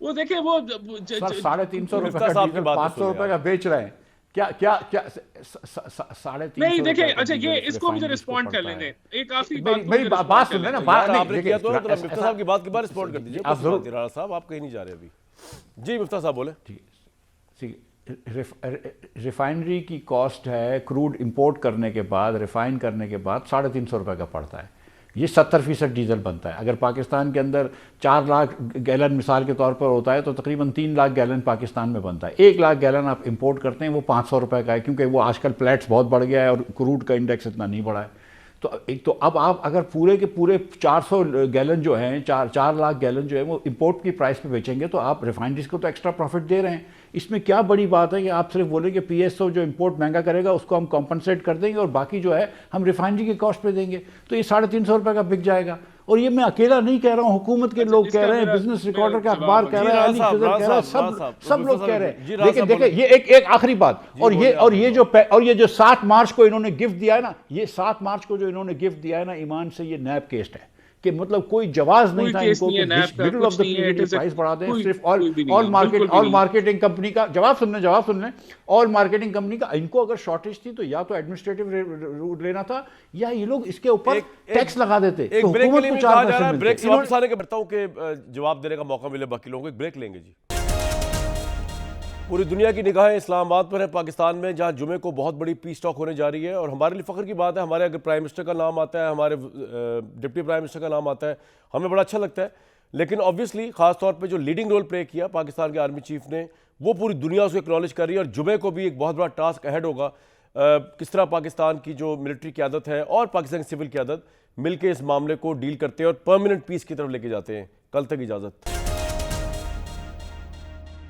وہ دیکھیں وہ 350 روپے کا ڈیزل 500 روپے کا بیچ رہے ہیں, کیا 350 نہیں دیکھیں. اچھا یہ اس کو مجھے رسپونڈ کر لیں. ایک آخری میری بات سن لیں نا. آپ نے کیا تو مفتاح صاحب کی بات کے بعد رسپونڈ کر دیجیے. رانا صاحب آپ کہیں نہیں جا رہے ابھی. جی مفتاح صاحب بولیں. ریفائنری کی کاسٹ ہے کروڈ امپورٹ کرنے کے بعد, ریفائن کرنے کے بعد 350 روپے کا پڑتا ہے. یہ 70% ڈیزل بنتا ہے. اگر پاکستان کے اندر 4 لاکھ گیلن مثال کے طور پر ہوتا ہے تو تقریباً 3 لاکھ گیلن پاکستان میں بنتا ہے. 1 لاکھ گیلن آپ امپورٹ کرتے ہیں وہ 500 روپے کا ہے, کیونکہ وہ آج کل پلیٹس بہت بڑھ گیا ہے اور کروڈ کا انڈیکس اتنا نہیں بڑھا ہے. تو اب آپ اگر پورے کے پورے 400 گیلن جو ہیں 4 لاکھ گیلن جو ہے وہ امپورٹ کی پرائس پہ بیچیں گے تو آپ ریفائنریز کو تو ایکسٹرا پروفٹ دے رہے ہیں. اس میں کیا بڑی بات ہے کہ آپ صرف بولیں کہ پی ایس او جو امپورٹ مہنگا کرے گا اس کو ہم کمپنسیٹ کر دیں گے اور باقی جو ہے ہم ریفائنری کی کاسٹ پہ دیں گے, تو یہ 350 روپے کا بک جائے گا. اور یہ میں اکیلا نہیں کہہ رہا ہوں, حکومت کے لوگ کہہ رہے ہیں, بزنس ریکارڈر کا اخبار کہہ رہا ہے, علی خضر کہہ رہا ہے, سب لوگ کہہ رہے ہیں. دیکھیں یہ ایک آخری بات, اور یہ جو 7 مارچ کو انہوں نے گفٹ دیا ہے نا, یہ 7 مارچ کو جو انہوں نے گفٹ دیا ہے نا ایمان سے, یہ نیب کیسٹ ہے کہ مطلب کوئی جواز نہیں تھا ان کو کہ مڈل آف دا پیریڈ کی پرائس بڑھا دیں. صرف آل مارکیٹنگ کمپنی کا جواب سن لیں, آل مارکیٹنگ کمپنی کا ان کو اگر شارٹیج تھی تو یا تو ایڈمنسٹریٹو روٹ لینا تھا یا یہ لوگ اس کے اوپر ٹیکس لگا دیتے. ایک بریک کے لیے بھی کہا جا رہا ہے, بریک سے واپس آنے کے بڑھتا ہوں کہ جواب دینے کا موقع ملے باقی لوگوں کو. ایک بریک لیں گے جی. پوری دنیا کی نگاہیں اسلام آباد پر ہے, پاکستان میں, جہاں جمعے کو بہت بڑی پیس ٹاک ہونے جا رہی ہے. اور ہمارے لیے فخر کی بات ہے, ہمارے اگر پرائم منسٹر کا نام آتا ہے, ہمارے ڈپٹی پرائم منسٹر کا نام آتا ہے, ہمیں بڑا اچھا لگتا ہے. لیکن آبویسلی خاص طور پہ جو لیڈنگ رول پلے کیا پاکستان کے آرمی چیف نے, وہ پوری دنیا اس کو اکنالج کر رہی ہے. اور جمعے کو بھی ایک بہت بڑا ٹاسک اہیڈ ہوگا, کس طرح پاکستان کی جو ملٹری قیادت ہے اور پاکستان کی سول قیادت مل کے اس معاملے کو ڈیل کرتے ہیں اور پرماننٹ پیس کی طرف لے کے جاتے ہیں. کل تک اجازت.